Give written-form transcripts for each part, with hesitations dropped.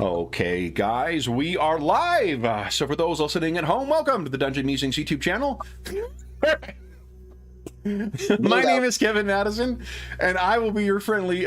Okay, guys, we are live. So for those listening at home, welcome to the Dungeon Musings YouTube channel. My name is Kevin Madison, and I will be your friendly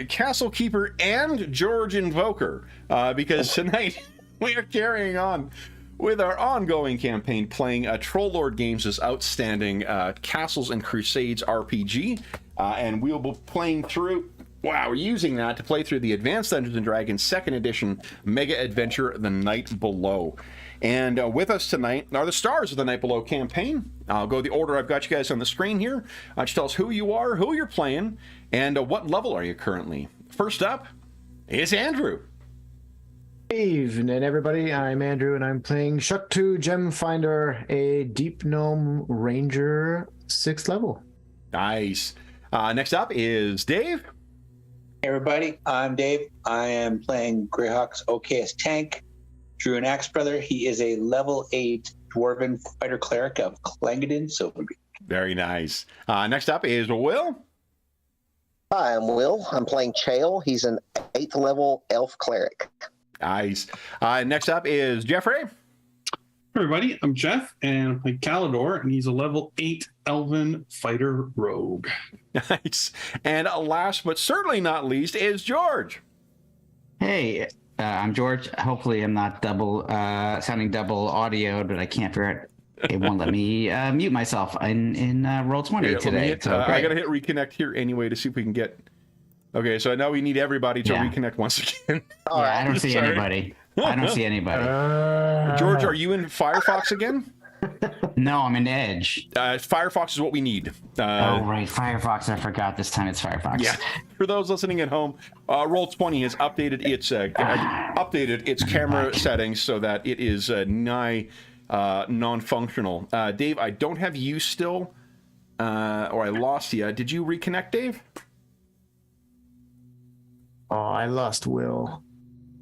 Castle Keeper and George Invoker, because tonight we are carrying on with our ongoing campaign playing Troll Lord Games' outstanding Castles and Crusades RPG, and we'll be playing through... Wow, we're using that to play through the Advanced Dungeons & Dragons 2nd Edition Mega Adventure, The Night Below. And with us tonight are the stars of the Night Below campaign. I'll go the order I've got you guys on the screen here. Just tell us who you are, who you're playing, and what level are you currently. First up is Andrew. Evening, everybody. I'm Andrew, and I'm playing Shuk2 Gemfinder, a Deep Gnome Ranger 6th level. Nice. Next up is Dave. Hey everybody, I'm Dave. I am playing Greyhawk's OKS Tank, Druin Axebrother. He is a level 8 Dwarven Fighter Cleric of Clangeddon, Silverbeak. Very nice. Next up is Will. Hi, I'm Will. I'm playing Chael. He's an 8th level Elf Cleric. Nice. Next up is Jeffrey. Hey everybody, I'm Jeff, and I'm playing Kalador, and he's a level 8 Elven Fighter Rogue. Nice. And last but certainly not least is George. Hey, I'm George. Hopefully I'm not sounding double audioed, but I can't figure it. It won't let me mute myself in Roll20 today. I gotta hit reconnect here anyway to see if we can get... Okay, so now we need everybody to reconnect once again. I don't see anybody. I don't see anybody. George, are you in Firefox again? No, I'm in Edge. Firefox is what we need. Oh, right. Firefox. I forgot this time it's Firefox. Yeah. For those listening at home, Roll20 has updated its camera settings so that it is nigh non-functional. Dave, I don't have you still, or I lost you. Did you reconnect, Dave? Oh, I lost Will.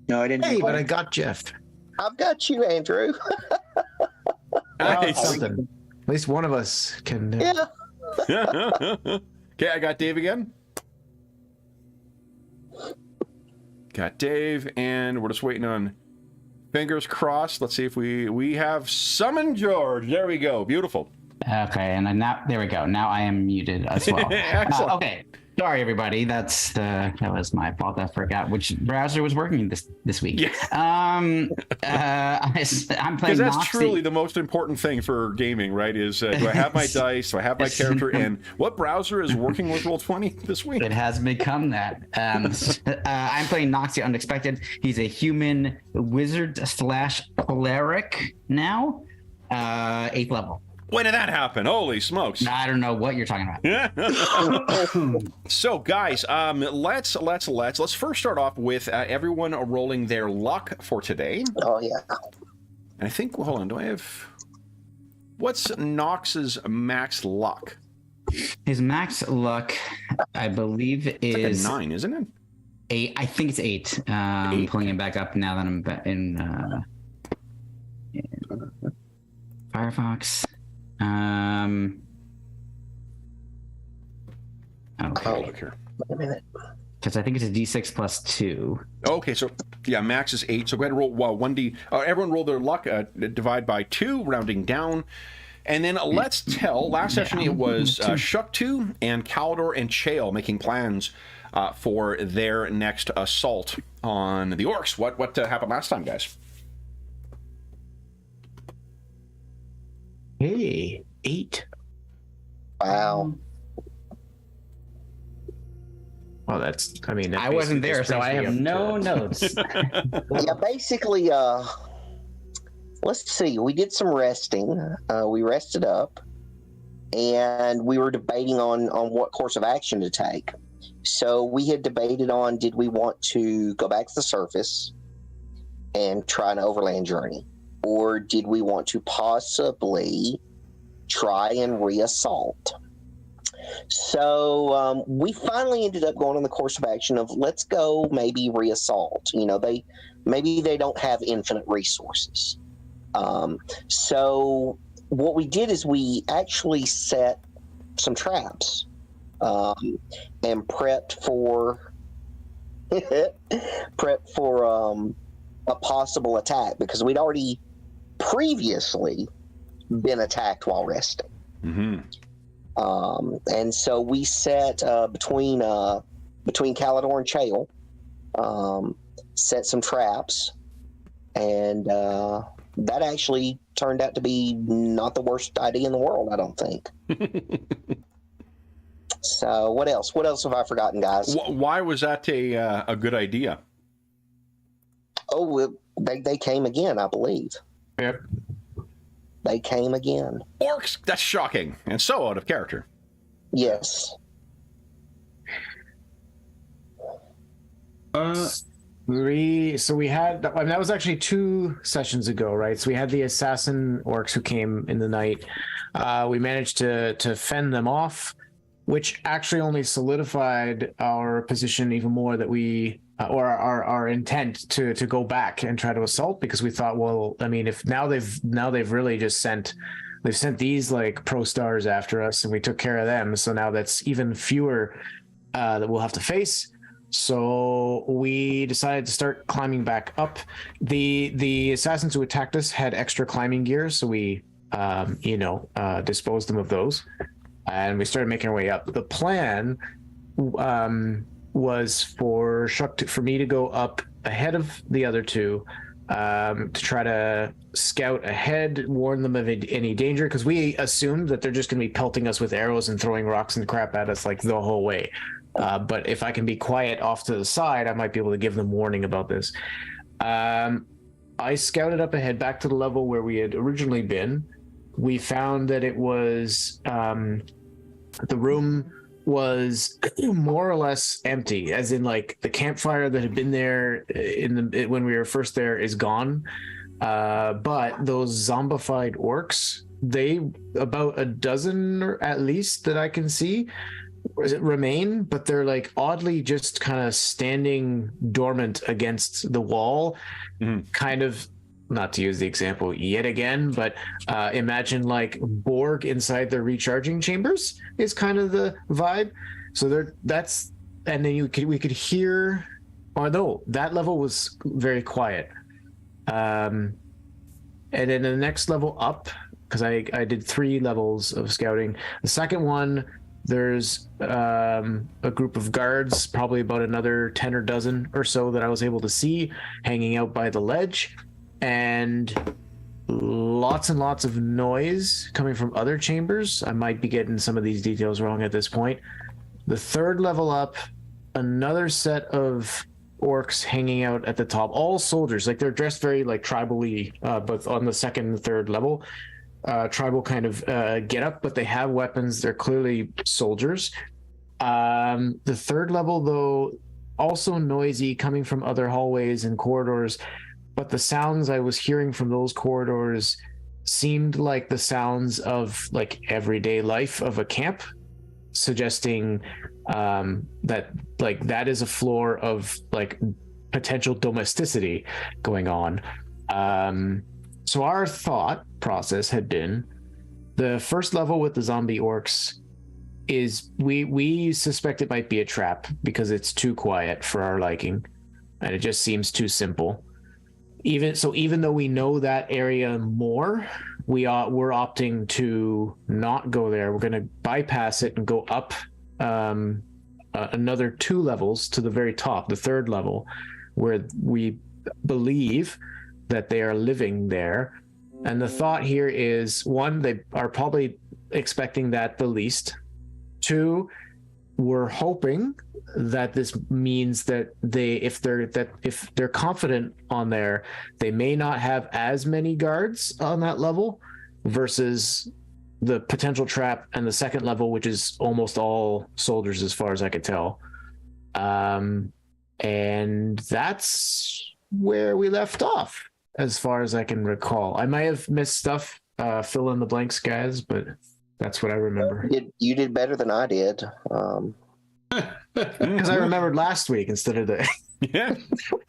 No, I didn't. Hey, but I got Jeff. I've got you, Andrew. Nice. Something. At least one of us can. Yeah. Okay, I got Dave again. Got Dave, and we're just waiting on fingers crossed. Let's see if we have summoned George. There we go. Beautiful. Okay, and now there we go. Now I am muted as well. Excellent. Okay. Sorry, everybody. That was my fault. I forgot which browser was working this week. Yeah. I'm playing Because that's Knox, truly the most important thing for gaming, right? Is do I have my dice? Do I have my character? And what browser is working with Roll20 this week? It has become that. I'm playing Knox the Unexpected. He's a human wizard / cleric now, 8th level. When did that happen? Holy smokes! I don't know what you're talking about. So, guys, let's first start off with everyone rolling their luck for today. Oh, yeah. And I think, hold on, do I have... What's Knox's max luck? His max luck, I believe, is like a 9, isn't it? 8. I think it's 8. I'm pulling it back up now that I'm in Firefox. Okay. Oh, Look here. wait a minute. Because I think it's a D6 plus 2. Okay, so yeah, max is 8. So go ahead and roll 1d. Everyone roll their luck. Divide by 2, rounding down. And then let's tell. Last session it was Shuk2 and Kalador and Chael making plans for their next assault on the orcs. What happened last time, guys? Hey, 8. Wow. Well, that's. I mean, that I wasn't basically there, just so brings I me have up no to- notes. Yeah, basically, let's see. We did some resting. We rested up, and we were debating on what course of action to take. So we had debated on, did we want to go back to the surface and try an overland journey? Or did we want to possibly try and reassault? So we finally ended up going on the course of action of let's go maybe reassault. You know, maybe they don't have infinite resources. So what we did is we actually set some traps and prepped for a possible attack because we'd already previously been attacked while resting. Mm-hmm. And so we set between Kalador and Chael, set some traps, and that actually turned out to be not the worst idea in the world, I don't think. So what else? What else have I forgotten, guys? Why was that a good idea? Oh, they came again, I believe. Yep. They came again. Orcs? That's shocking and so out of character. Yes. We had, I mean, that was actually 2 sessions ago, right? So we had the assassin orcs who came in the night. We managed to fend them off, which actually only solidified our position even more, that we or our intent to go back and try to assault, because we thought, well, I mean, if now they've really just sent these like pro stars after us, and we took care of them, so now that's even fewer that we'll have to face. So we decided to start climbing back up. The assassins who attacked us had extra climbing gear, so we disposed them of those, and we started making our way up. The plan was for me to go up ahead of the other two, to try to scout ahead, warn them of any danger, because we assumed that they're just going to be pelting us with arrows and throwing rocks and crap at us like the whole way. But if I can be quiet off to the side, I might be able to give them warning about this. I scouted up ahead back to the level where we had originally been. We found that it was the room was more or less empty, as in like the campfire that had been there when we were first there is gone. But those zombified orcs, they about a dozen or at least that I can see remain, but they're like oddly just kind of standing dormant against the wall, kind of, not to use the example yet again, but imagine like Borg inside their recharging chambers is kind of the vibe. So and then we could hear, or no, that level was very quiet. And then the next level up, because I did 3 levels of scouting. The second one, there's a group of guards, probably about another 10 or dozen or so that I was able to see hanging out by the ledge, and lots and lots of noise coming from other chambers. I might be getting some of these details wrong at this point. The third level up, another set of orcs hanging out at the top, all soldiers, like they're dressed very like tribally, but on the second and third level, tribal kind of get up, but they have weapons. They're clearly soldiers. The third level, though, also noisy, coming from other hallways and corridors, but the sounds I was hearing from those corridors seemed like the sounds of like everyday life of a camp, suggesting that is a floor of like potential domesticity going on. So our thought process had been, the first level with the zombie orcs is we suspect it might be a trap because it's too quiet for our liking, and it just seems too simple. Even though we know that area more, we're opting to not go there. We're going to bypass it and go up another 2 levels to the very top, the third level, where we believe that they are living there. And the thought here is, 1, they are probably expecting that the least. 2, we're hoping that this means that if they're confident on there, they may not have as many guards on that level versus the potential trap and the second level, which is almost all soldiers as far as I could tell. And that's where we left off, as far as I can recall. I might have missed stuff. Fill in the blanks, guys, but that's what I remember. You did better than I did. Because I remembered last week instead of the... Yeah.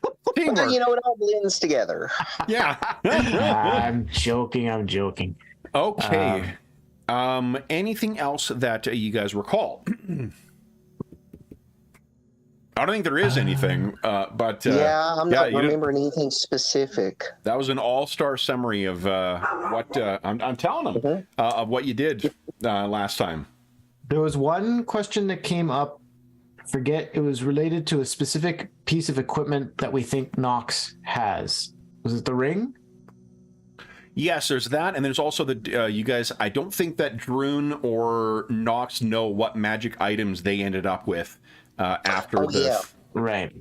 Well, you know, it all blends together. Yeah. I'm joking. Okay. Anything else that you guys recall? I don't think there is anything, but I'm not you remembering anything specific. that was an all-star summary of what I'm telling them of what you did last time. There was one question that came up. Forget, it was related to a specific piece of equipment that we think Knox has. Was it the ring? Yes, there's that, and there's also the you guys. I don't think that Druin or Knox know what magic items they ended up with after Right.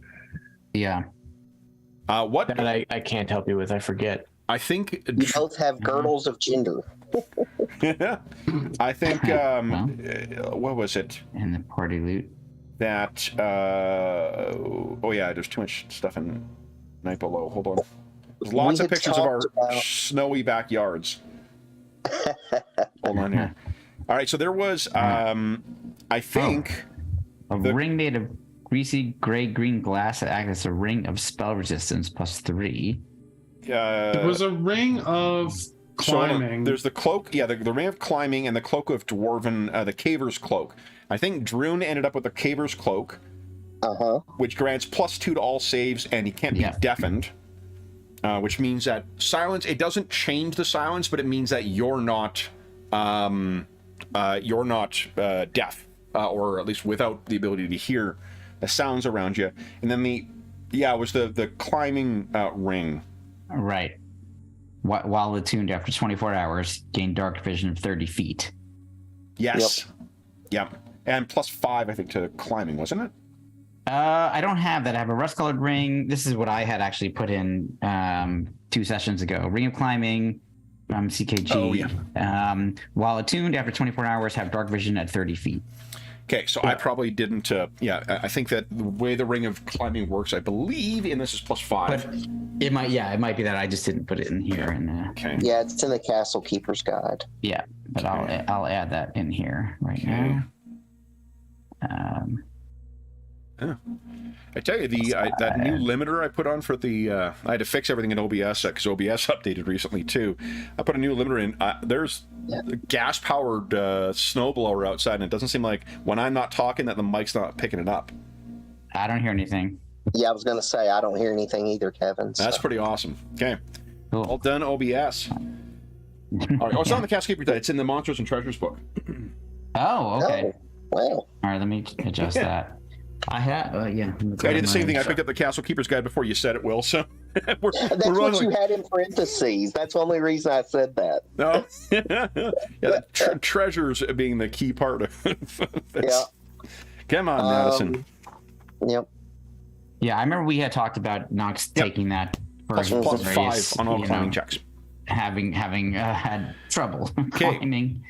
Yeah. What That I can't help you with. I forget. I think You both have girdles of gender. I think what was it? And the party loot. That there's too much stuff in Night Below. Hold on. There's lots of pictures of our snowy backyards. Hold on here. All right, so there was I think a ring made of greasy gray-green glass that acts as a ring of spell resistance +3. It was a ring of climbing. So there's the cloak, the ring of climbing, and the cloak of dwarven, the caver's cloak. I think Druin ended up with the caver's cloak, which grants +2 to all saves, and he can't be deafened, which means that silence. It doesn't change the silence, but it means that you're not deaf, or at least without the ability to hear the sounds around you. And then it was the climbing ring. Right. While attuned after 24 hours, gain dark vision of 30 feet. Yes. Yep. And +5, I think, to climbing, wasn't it? I don't have that. I have a rust-colored ring. This is what I had actually put in 2 sessions ago. Ring of climbing from CKG. While attuned after 24 hours, have dark vision at 30 feet. Okay, so I probably didn't. I think that the way the ring of climbing works, I believe, and this is +5. But it might be that I just didn't put it in here. Okay. Yeah, it's in the Castle Keeper's Guide. Yeah, but I'll add that in here right now. I tell you, that new limiter I put on for the I had to fix everything in OBS because OBS updated recently too. I put a new limiter in. There's a gas-powered snowblower outside, and it doesn't seem like when I'm not talking that the mic's not picking it up. I don't hear anything. Yeah, I was going to say I don't hear anything either, Kevin. So. That's pretty awesome. Okay, Cool. All done OBS. All right, it's not in the Cast Keeper. It's in the Monsters and Treasures book. Oh, okay. Oh, wow. All right, let me adjust that. I have, I did the same thing. I picked up the Castle Keeper's Guide before you said it, Will. So That's what you had in parentheses. That's the only reason I said that. No, treasures being the key part of this. Yeah. Come on, Madison. Yep. Yeah, I remember we had talked about Knox taking that for +5 on all climbing checks. Having had trouble climbing.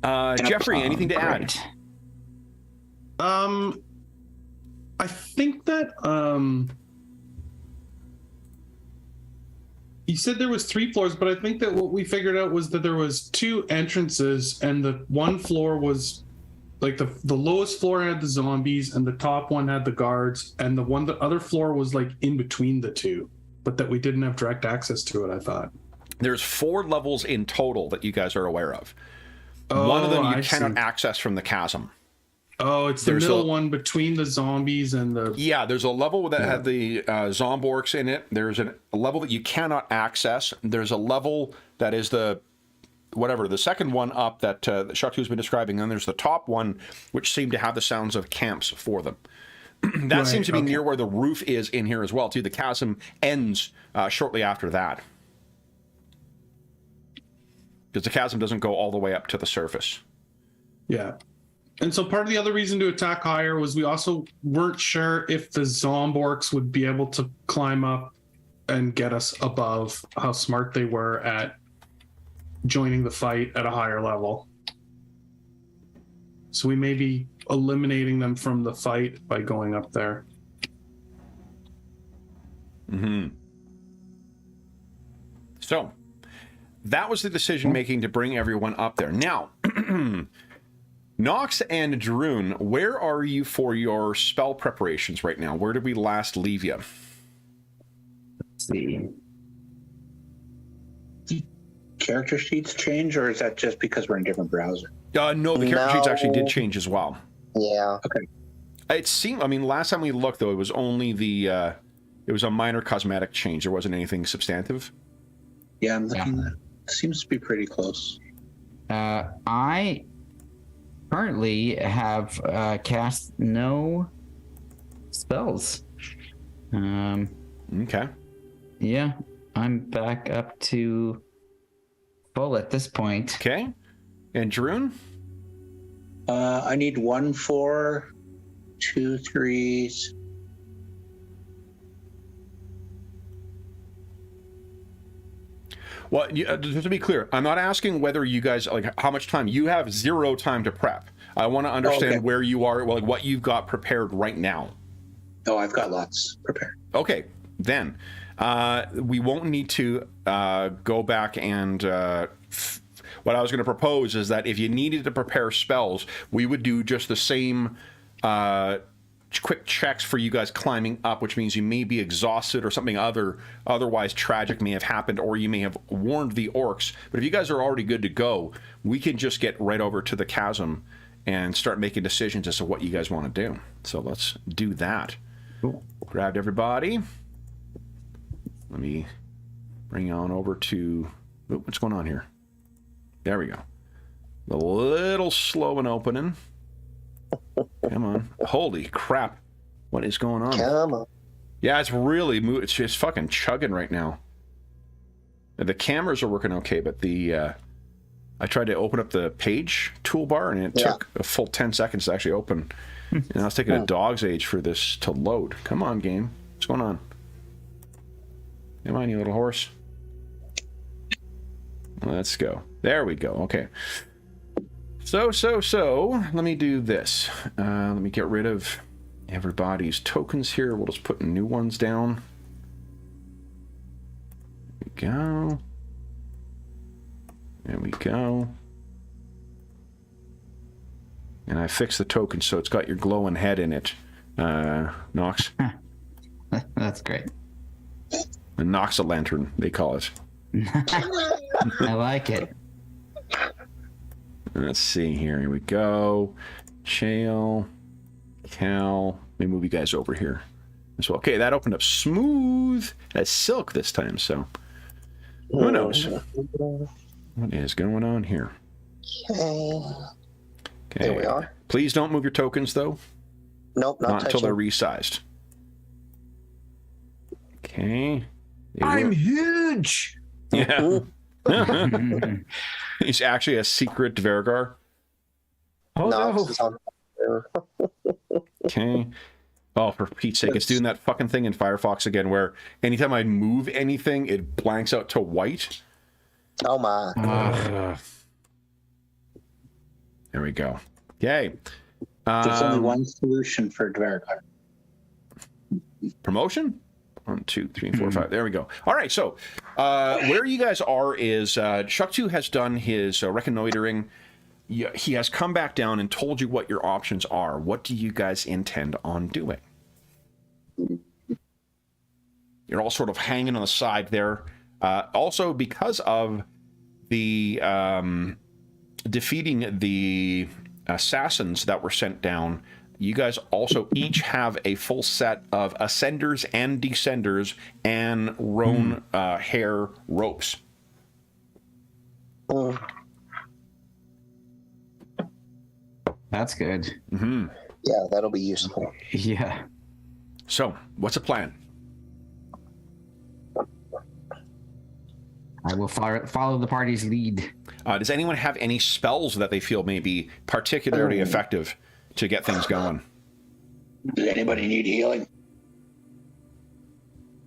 Jeffrey, anything to add? I think that you said there was 3 floors, but I think that what we figured out was that there was 2 entrances, and the one floor was like the lowest floor had the zombies, and the top one had the guards, and the other floor was like in between the 2, but that we didn't have direct access to it. I thought there's 4 levels in total that you guys are aware of. One of them you cannot access from the chasm. Oh, it's the middle one between the zombies and the... Yeah, there's a level that had the Zomborks in it. There's a level that you cannot access. There's a level that is the second one up that Shaktu's been describing. And there's the top one, which seemed to have the sounds of camps for them. That seems to be near where the roof is in here as well, too. The chasm ends shortly after that. Because the chasm doesn't go all the way up to the surface. Yeah. And so part of the other reason to attack higher was we also weren't sure if the Zomborks would be able to climb up and get us above how smart they were at joining the fight at a higher level. So we may be eliminating them from the fight by going up there. So that was the decision making to bring everyone up there. Now, Knox and Druin, where are you for your spell preparations right now? Where did we last leave you? Let's see. Character sheets change, or is that just because we're in different browser? No, the character sheets actually did change as well. Yeah. Okay. It seemed. I mean, last time we looked, though, it was only the. It was a minor cosmetic change. There wasn't anything substantive. Yeah, I'm looking. Seems to be pretty close. I currently have cast no spells. Okay. Yeah, I'm back up to full at this point. Okay. And Druin? I need 1 4, 2 3s. Well, just to be clear, I'm not asking whether you guys, like, how much time. You have 0 time to prep. I want to understand where you are, like, what you've got prepared right now. Oh, I've got lots prepared. Okay, then. We won't need to go back and... what I was going to propose is that if you needed to prepare spells, we would do just the same quick checks for you guys climbing up, which means you may be exhausted or something otherwise tragic may have happened, or you may have warned the orcs. But if you guys are already good to go, we can just get right over to the chasm and start making decisions as to what you guys want to do. So let's do that. Cool. Grabbed everybody. Let me bring you on over to... Oh, what's going on here? There we go. A little slow in opening. Come on. Holy crap. What is going on? Come on. Yeah, it's really... It's just fucking chugging right now. The cameras are working okay, but the... I tried to open up the page toolbar, and it took a full 10 seconds to actually open. And I was taking a dog's age for this to load. Come on, game. What's going on? Come on, you little horse. Let's go. There we go. Okay. So, let me do this. Let me get rid of everybody's tokens here. We'll just put new ones down. There we go. There we go. And I fixed the token so it's got your glowing head in it, Knox. That's great. The Knox-a-lantern, they call it. I like it. Let's see here. Here we go. Chael, Cal. Let me move you guys over here as well. Okay, that opened up smooth as silk this time, so who knows what is going on here. Okay. Here we are. Please don't move your tokens, though. Nope, Not until they're touching. resized. Okay. I'm huge. Yeah. He's actually a secret Dvergar. Oh Knox no. is on there. Okay. Oh, for Pete's sake, it's doing that fucking thing in Firefox again where anytime I move anything, it blanks out to white. Oh my. There we go. Okay. There's only one solution for Dvergar. Promotion? 1, 2, 3, 4, 5. There we go. All right. So, where you guys are is Shuk2 has done his reconnoitering. He has come back down and told you what your options are. What do you guys intend on doing? You're all sort of hanging on the side there. Also, because of the defeating the assassins that were sent down, you guys also each have a full set of ascenders and descenders and roan hair ropes. That's good. Mm-hmm. Yeah, that'll be useful. Yeah. So, what's the plan? I will follow the party's lead. Does anyone have any spells that they feel may be particularly effective to get things going? Does anybody need healing?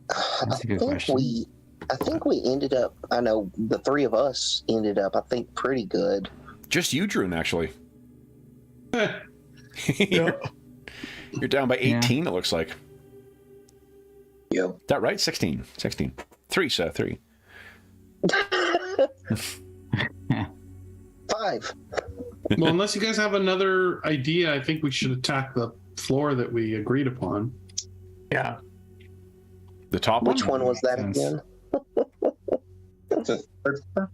That's a good question. I think we ended up, I know the three of us ended up, I think, pretty good. Just you, Druin, actually. You're down by 18, it looks like. Yep. Is that right? 16. 16. 3, Seth. 3. 5. Well, unless you guys have another idea, I think we should attack the floor that we agreed upon. Yeah. The top Which one? one was that Sense. again? The third floor?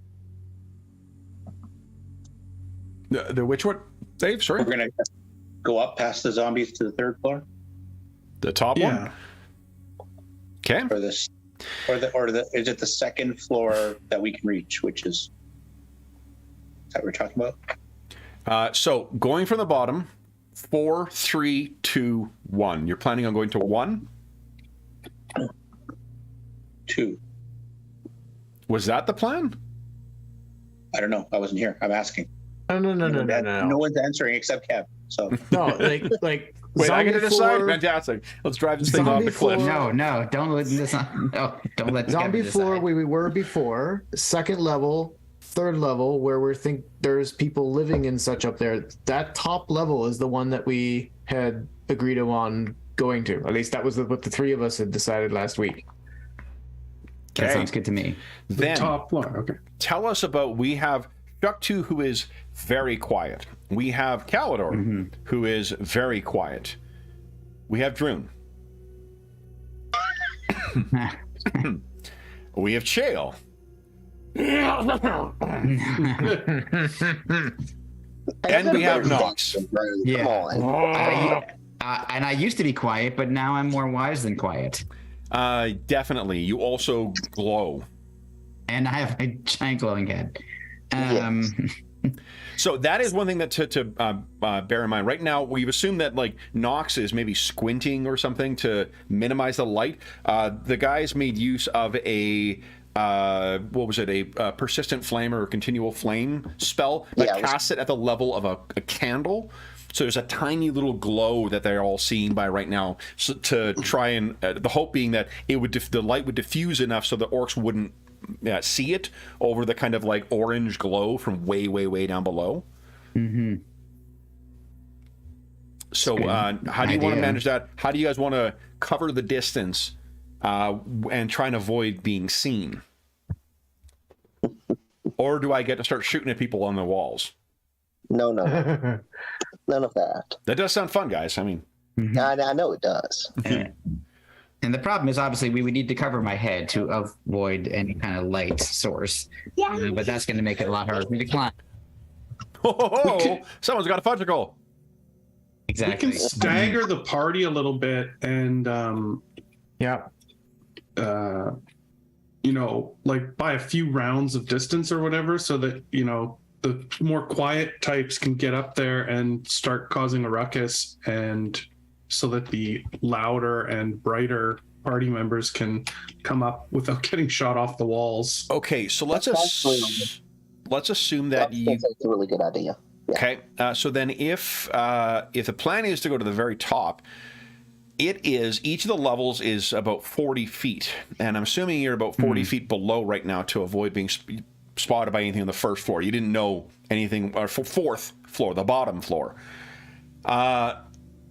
The which one? Dave, sorry? We're go up past the zombies to the third floor, The top one? Okay. or this, or the is it the second floor that we can reach? Which is that we're talking about? So going from the bottom, 4, 3, 2, 1. You're planning on going to 1? 2. Was that the plan? I don't know. I wasn't here. I'm asking. No. No one's answering except Kev. So No, like Wait, I get to zombie decide? floor- Fantastic. Let's drive this thing off Zombie the cliff. floor- No, don't let this. No, don't let Zombie Kevin floor decide. where we were before, second level, third level where we think there's people living and such up there. That top level is the one that we had agreed on going to. At least that was what the three of us had decided last week. That Okay. sounds good to me. The Then top floor. Okay. tell us about, we have Shuk2, who is very quiet. We have Kalador, who is very quiet. We have Druin. We have Chael. And we have Knox. Yeah. Come on. And I used to be quiet, but now I'm more wise than quiet. Definitely. You also glow. And I have a giant glowing head. So that is one thing that to bear in mind. Right now, we've assumed that like Knox is maybe squinting or something to minimize the light. The guys made use of a what was it? A persistent flame or a continual flame spell that casts it at the level of a candle. So there's a tiny little glow that they're all seeing by right now. So to try and the hope being that it would the light would diffuse enough so the orcs wouldn't see it over the kind of like orange glow from way down below. Mm-hmm. So how do you want to manage that? How do you guys want to cover the distance and try and avoid being seen? Or do I get to start shooting at people on the walls? No. None of that. That does sound fun, guys. I mean, I know it does. And the problem is, obviously, we would need to cover my head to avoid any kind of light source. Yeah. But that's going to make it a lot harder for me to climb. Someone's got a fudgicle. Exactly. We can stagger the party a little bit and, you know, like by a few rounds of distance or whatever, so that, you know, the more quiet types can get up there and start causing a ruckus, and so that the louder and brighter party members can come up without getting shot off the walls. Okay, so let's assume that That's a really good idea. Yeah. Okay, so then if the plan is to go to the very top, it is each of the levels is about 40 feet, and I'm assuming you're about 40 feet below right now to avoid being spotted by anything on the first floor. You didn't know anything, or fourth floor, the bottom floor.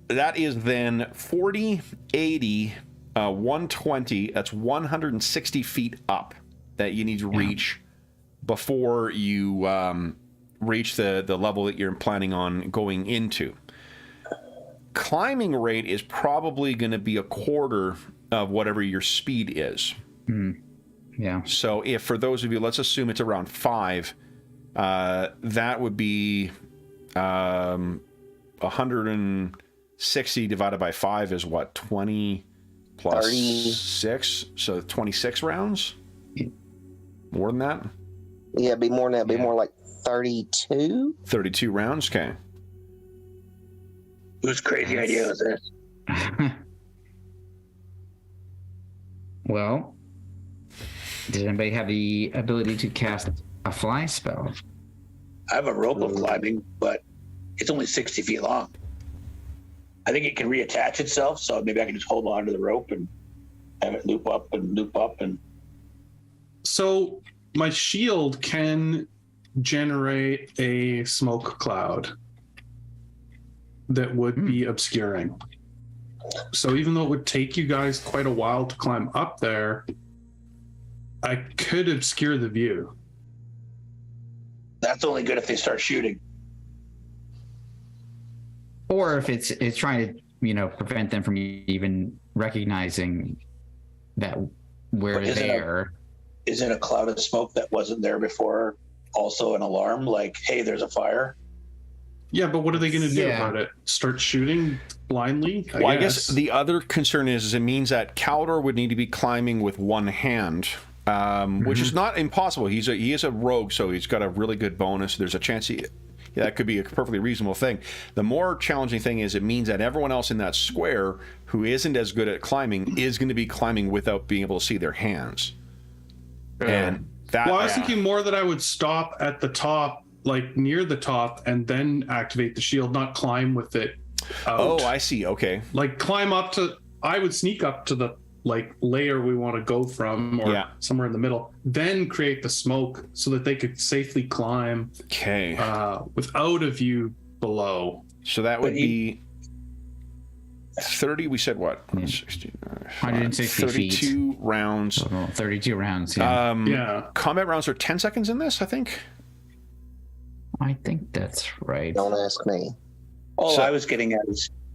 That is then 40, 80, 120. That's 160 feet up that you need to reach before you reach the level that you're planning on going into. Climbing rate is probably going to be a quarter of whatever your speed is. Yeah. So if, for those of you, let's assume it's around 5, that would be 160 divided by 5 is what? 20 plus 6? So 26 rounds? More than that? Yeah, it'd be more than that. It'd be more like 32. 32 rounds? Okay. Whose crazy idea is this? Well, does anybody have the ability to cast a fly spell? I have a rope of climbing, but it's only 60 feet long. I think it can reattach itself, so maybe I can just hold on to the rope and have it loop up and So my shield can generate a smoke cloud that would be obscuring. So even though it would take you guys quite a while to climb up there, I could obscure the view. That's only good if they start shooting. Or if it's trying to, you know, prevent them from even recognizing that we're But there. Isn't a cloud of smoke that wasn't there before also an alarm? Like, hey, there's a fire. Yeah, but what are they going to do Yeah. about it? Start shooting blindly? Well, I guess the other concern is it means that Kalador would need to be climbing with one hand, which is not impossible. He is a rogue, so he's got a really good bonus. There's a chance that could be a perfectly reasonable thing. The more challenging thing is it means that everyone else in that square who isn't as good at climbing is going to be climbing without being able to see their hands. And that. Well, I was thinking more that I would stop at the top, like near the top, and then activate the shield, not climb with it out. Oh, I see. Okay. Like climb up to, I would sneak up to the like layer we want to go from, or somewhere in the middle, then create the smoke so that they could safely climb without a view below. So that would be 30, we said what? 160 32 feet. rounds. 32 rounds, yeah. Combat rounds are 10 seconds in this, I think. I think that's right. Don't ask me. All I was getting at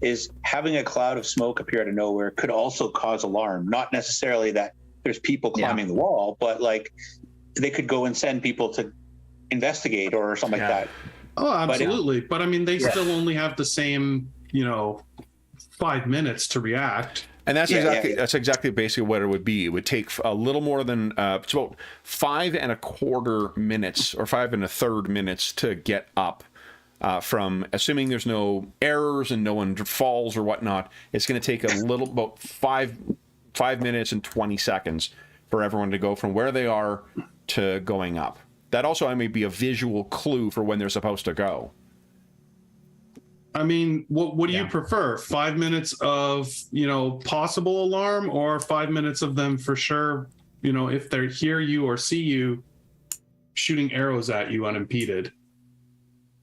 is having a cloud of smoke appear out of nowhere could also cause alarm. Not necessarily that there's people climbing the wall, but like they could go and send people to investigate or something like that. Oh, absolutely. But I mean, they still only have the same, 5 minutes to react. And that's exactly basically what it would be. It would take a little more than it's about 5 1/4 minutes or 5 1/3 minutes to get up from, assuming there's no errors and no one falls or whatnot. It's going to take about 5 minutes and 20 seconds for everyone to go from where they are to going up. That also may be a visual clue for when they're supposed to go. I mean, what do you prefer? 5 minutes of, possible alarm, or 5 minutes of them for sure, if they hear you or see you shooting arrows at you unimpeded?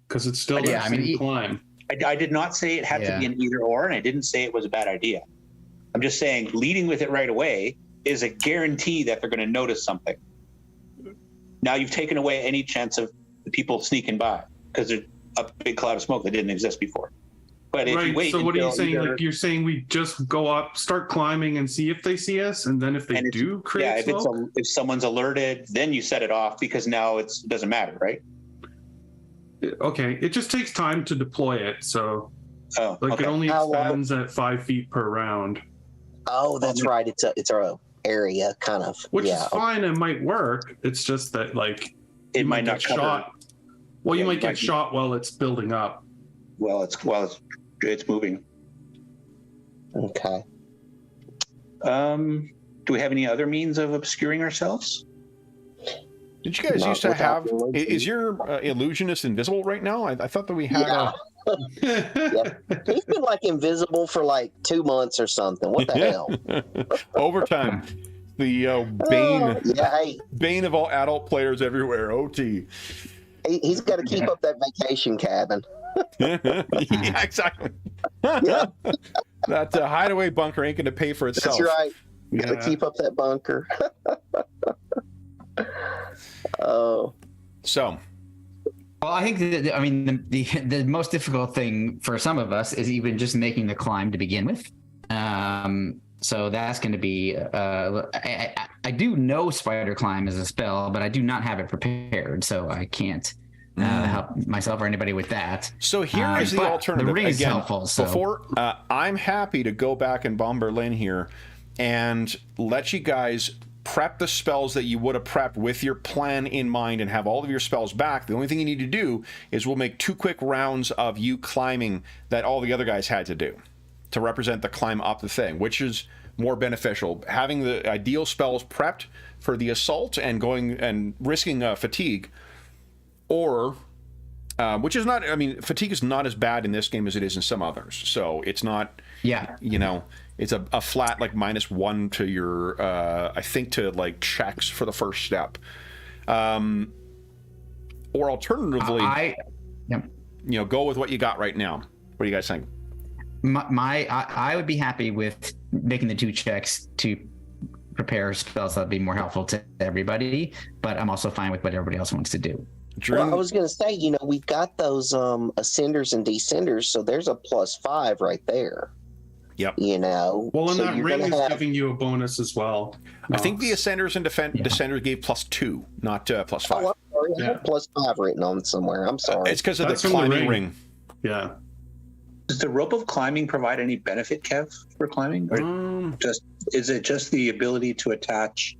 Because it's still the same climb. I did not say it had to be an either or, and I didn't say it was a bad idea. I'm just saying leading with it right away is a guarantee that they're going to notice something. Now you've taken away any chance of the people sneaking by because there's a big cloud of smoke that didn't exist before. But if you wait, so what are you saying? Like you're saying we just go up, start climbing, and see if they see us, and then if they do create smoke? If someone's alerted, then you set it off because now it doesn't matter, right? Okay, it just takes time to deploy it, so it only extends at 5 feet per round. Oh, that's right. It's a area kind of, which is fine. It might work. It's just that it might not get shot. Well, you might get shot while it's building up. Well, it's moving. Okay. Do we have any other means of obscuring ourselves? Did you guys used to have? Is your illusionist invisible right now? I thought that we had. He's been invisible for 2 months or something. What the hell? Overtime. The bane of all adult players everywhere. OT. He's got to keep up that vacation cabin. Yeah, exactly. That hideaway bunker ain't going to pay for itself. That's right. Got to keep up that bunker. Oh. So. Well, I think the most difficult thing for some of us is even just making the climb to begin with. So that's going to be. I do know Spider Climb as a spell, but I do not have it prepared, so I can't help myself or anybody with that. So here is the alternative. The ring is helpful. So. Before I'm happy to go back in Bomb Berlin here and let you guys prep the spells that you would have prepped with your plan in mind and have all of your spells back. The only thing you need to do is we'll make 2 quick rounds of you climbing that all the other guys had to do to represent the climb up the thing, which is more beneficial. Having the ideal spells prepped for the assault and going and risking fatigue, or which is not, fatigue is not as bad in this game as it is in some others. So it's not, it's a flat -1 to your, I think to checks for the first step. Or alternatively, go with what you got right now. What do you guys think? I would be happy with making the 2 checks to prepare spells that'd be more helpful to everybody, but I'm also fine with what everybody else wants to do. Well, I was going to say, we've got those ascenders and descenders, so there's a +5 right there. Yep. Well, and that ring is giving you a bonus as well. I think the ascenders and descenders gave +2, not +5. Oh, I'm sorry. I have +5 written on somewhere. I'm sorry. It's because of the climbing ring. Yeah. Does the rope of climbing provide any benefit, Kev, for climbing, or is it just the ability to attach?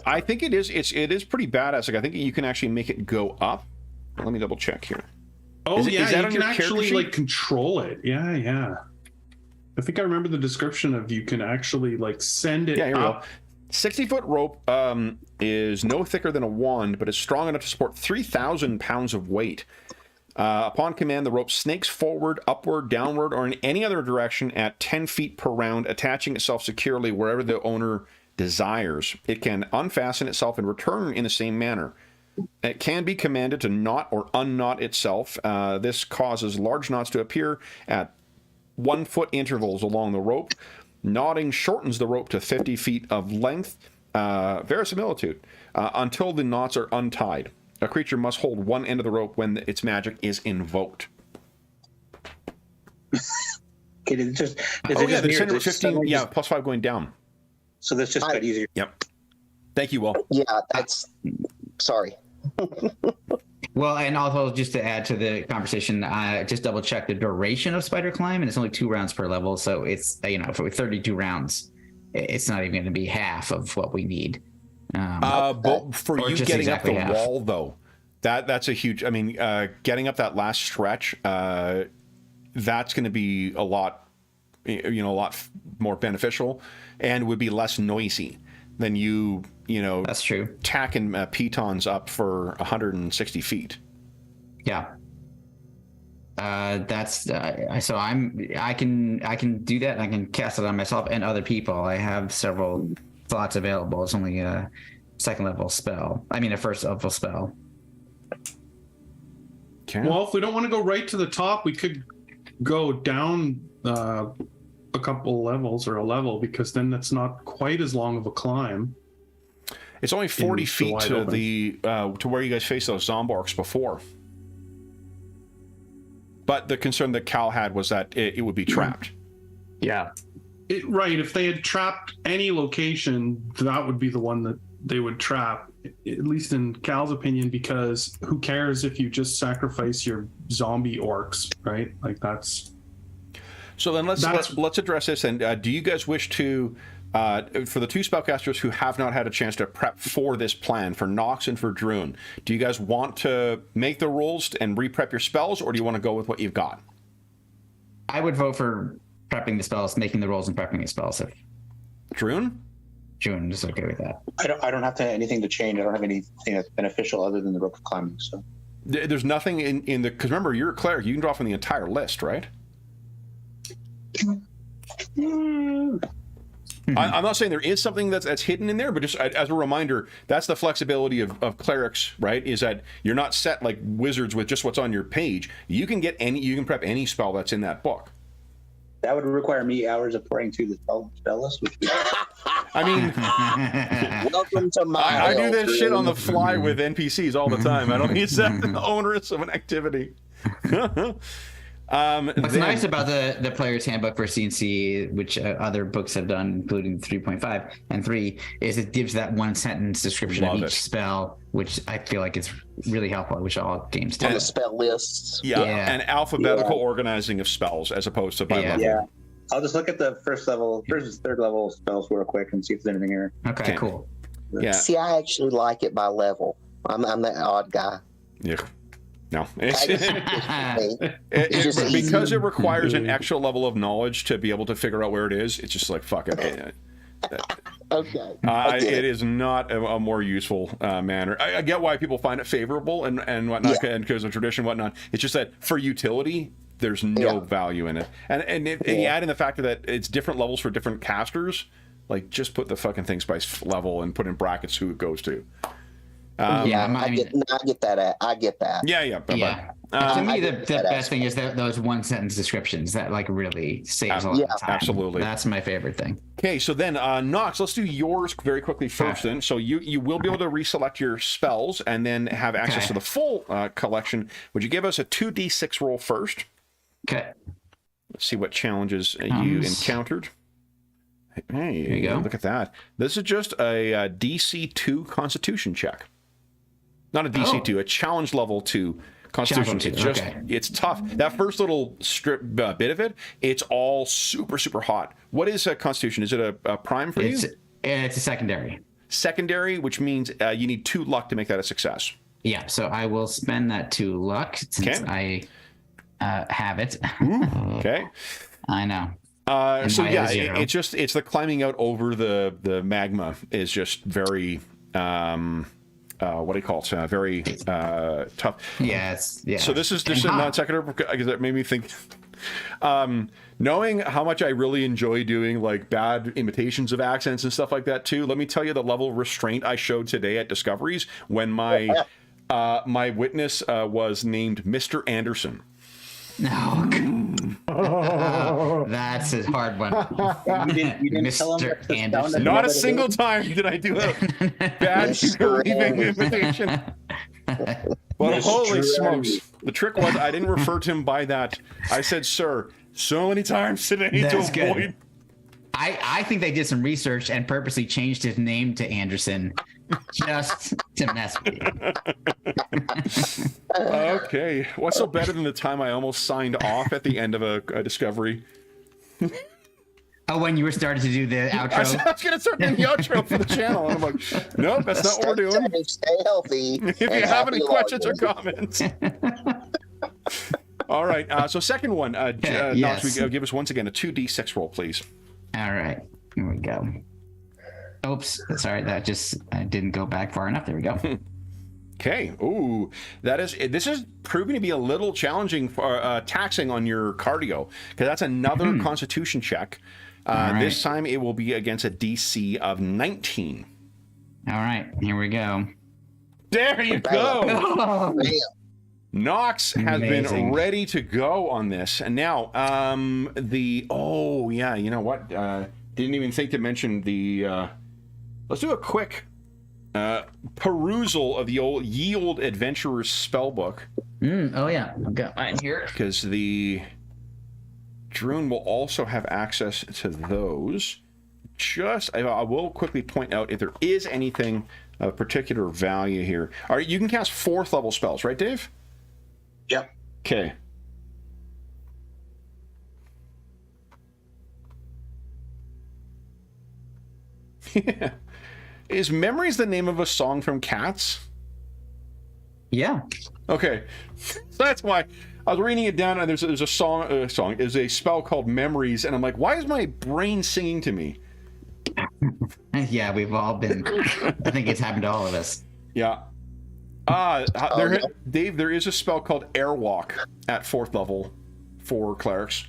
I think it is. It is pretty badass. Like I think you can actually make it go up. Let me double check here. Oh, is yeah, that you can actually like control it. Yeah, yeah. I think I remember the description of you can actually like send it up. 60-foot rope is no thicker than a wand, but is strong enough to support 3,000 pounds of weight. Upon command, the rope snakes forward, upward, downward, or in any other direction at 10 feet per round, attaching itself securely wherever the owner desires. It can unfasten itself and return in the same manner. It can be commanded to knot or unknot itself. This causes large knots to appear at 1 foot intervals along the rope. Knotting shortens the rope to 50 feet of length, verisimilitude, until the knots are untied. A creature must hold one end of the rope when its magic is invoked. Okay, the center of 15, plus 5 going down. So that's just got easier. Yep. Thank you, Will. Yeah, that's... Sorry. Well, and also just to add to the conversation, I just double checked the duration of Spider Climb, and it's only 2 rounds per level. So it's, for 32 rounds, it's not even going to be half of what we need. But for you getting exactly up the wall, though, that's a huge. I mean, getting up that last stretch, that's going to be a lot more beneficial, and would be less noisy than that's true. Tacking pitons up for 160 feet. Yeah. That's so I can do that. And I can cast it on myself and other people. I have several slots available. It's only a second level spell. I mean, a first level spell. Okay. Well, if we don't want to go right to the top, we could go down a couple levels or a level, because then that's not quite as long of a climb. It's only 40 feet to to where you guys faced those Zombarks before. But the concern that Cal had was that it would be trapped. Yeah. Right. If they had trapped any location, that would be the one that they would trap, at least in Cal's opinion, because who cares if you just sacrifice your zombie orcs, right? Like that's... So then let's address this. And do you guys wish to, for the 2 spellcasters who have not had a chance to prep for this plan, for Knox and for Druin, do you guys want to make the rolls and re-prep your spells, or do you want to go with what you've got? I would vote for prepping the spells, making the rolls, and prepping the spells. If Druin is okay with that. I don't have anything to change. I don't have anything that's beneficial other than the rope of climbing. So there's nothing in the, because remember, you're a cleric. You can draw from the entire list, right? I'm not saying there is something that's hidden in there, but just as a reminder, that's the flexibility of clerics, right? Is that you're not set like wizards with just what's on your page. You can prep any spell that's in that book. That would require me hours of pouring through the spell list. I mean, welcome to my. I do this shit on the fly with NPCs all the time. I don't need that onerous of an activity. What's nice about the Player's Handbook for CNC, which other books have done, including 3.5 and 3, is it gives that 1-sentence description of each spell, which I feel like is really helpful, which all games do. On the spell lists. Yeah, and alphabetical organizing of spells as opposed to by level. Yeah. I'll just look at the first and third level spells real quick and see if there's anything here. Okay, cool. Yeah. See, I actually like it by level. I'm that odd guy. Yeah. No, It's just because it requires an extra level of knowledge to be able to figure out where it is. It's just like fuck it. Okay. It is not a more useful manner. I get why people find it favorable and whatnot, and because of tradition and whatnot. It's just that for utility, there's no value in it. And you add in the factor that it's different levels for different casters. Like, just put the fucking things by level and put in brackets who it goes to. I get that. I get that. Yeah. To me, the best thing is those 1-sentence descriptions that like really saves a lot of time. Absolutely, that's my favorite thing. Okay, so then Knox, let's do yours very quickly first. Then, so you will be able to reselect your spells and then have access to the full collection. Would you give us a 2d6 roll first? Okay. Let's see what challenges you encountered. Hey, there you go. Look at that. This is just a DC 2 Constitution check. Not a DC 2, a challenge level 2 Constitution. Chapel It's 2, just okay. it's tough. That first little strip bit of it, it's all super hot. What is a Constitution? Is it a prime for you? It's a secondary. Secondary, which means you need 2 luck to make that a success. Yeah, so I will spend that 2 luck since I have it. Okay. I know. So yeah, it's the climbing out over the magma is just very what do you call it? Very tough. Yeah. So this is a non sequitur because that made me think. Knowing how much I really enjoy doing like bad imitations of accents and stuff like that too, let me tell you the level of restraint I showed today at Discoveries when my my witness was named Mr. Anderson. No. That's a hard one. You didn't tell him Mr. Anderson. Not a single time did I do a bad leaving imitation. Well, holy smokes. The trick was I didn't refer to him by that. I said, sir, so many times today to avoid. Good. I think they did some research and purposely changed his name to Anderson just to mess with you. Okay. What's so better than the time I almost signed off at the end of a Discovery? Oh, when you were starting to do the outro? I was going to start doing the outro for the channel. And I'm like, nope, that's not what we're doing. Stay healthy. If you have any questions or comments. All right. So second one, Knox, give us once again a 2d6 roll, please. All right. Here we go. Oops. Sorry, that just I didn't go back far enough. There we go. Okay. Ooh, this is proving to be a little challenging for taxing on your cardio because that's another Constitution check. Right. This time it will be against a DC of 19. All right. Here we go. There you go. Oh, Knox has been ready to go on this, and now you know what? Didn't even think to mention the. Let's do a quick perusal of the old Yield Adventurer's spellbook. Oh yeah, I've got mine here. Because the Druin will also have access to those. I will quickly point out if there is anything of particular value here. All right, you can cast 4th level spells, right, Dave? Yep. Okay. Is Memories the name of a song from Cats? Yeah. Okay. So that's why I was reading it down, and there's a is a spell called Memories, and I'm like, why is my brain singing to me? Yeah, we've all been. I think it's happened to all of us. Yeah. Dave, there is a spell called Airwalk at 4th level for clerics.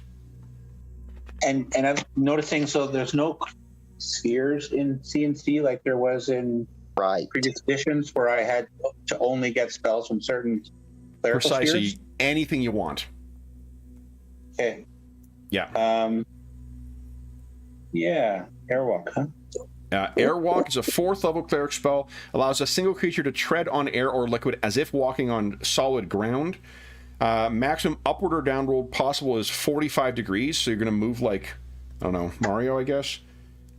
And I'm noticing, so there's no spheres in C&C like there was in previous editions where I had to only get spells from certain clerical Precisely. spheres? Anything you want. Okay. Yeah. Yeah. Airwalk, huh? Airwalk is a 4th level cleric spell. Allows a single creature to tread on air or liquid as if walking on solid ground. Maximum upward or downward possible is 45 degrees. So you're going to move like, I don't know, Mario, I guess.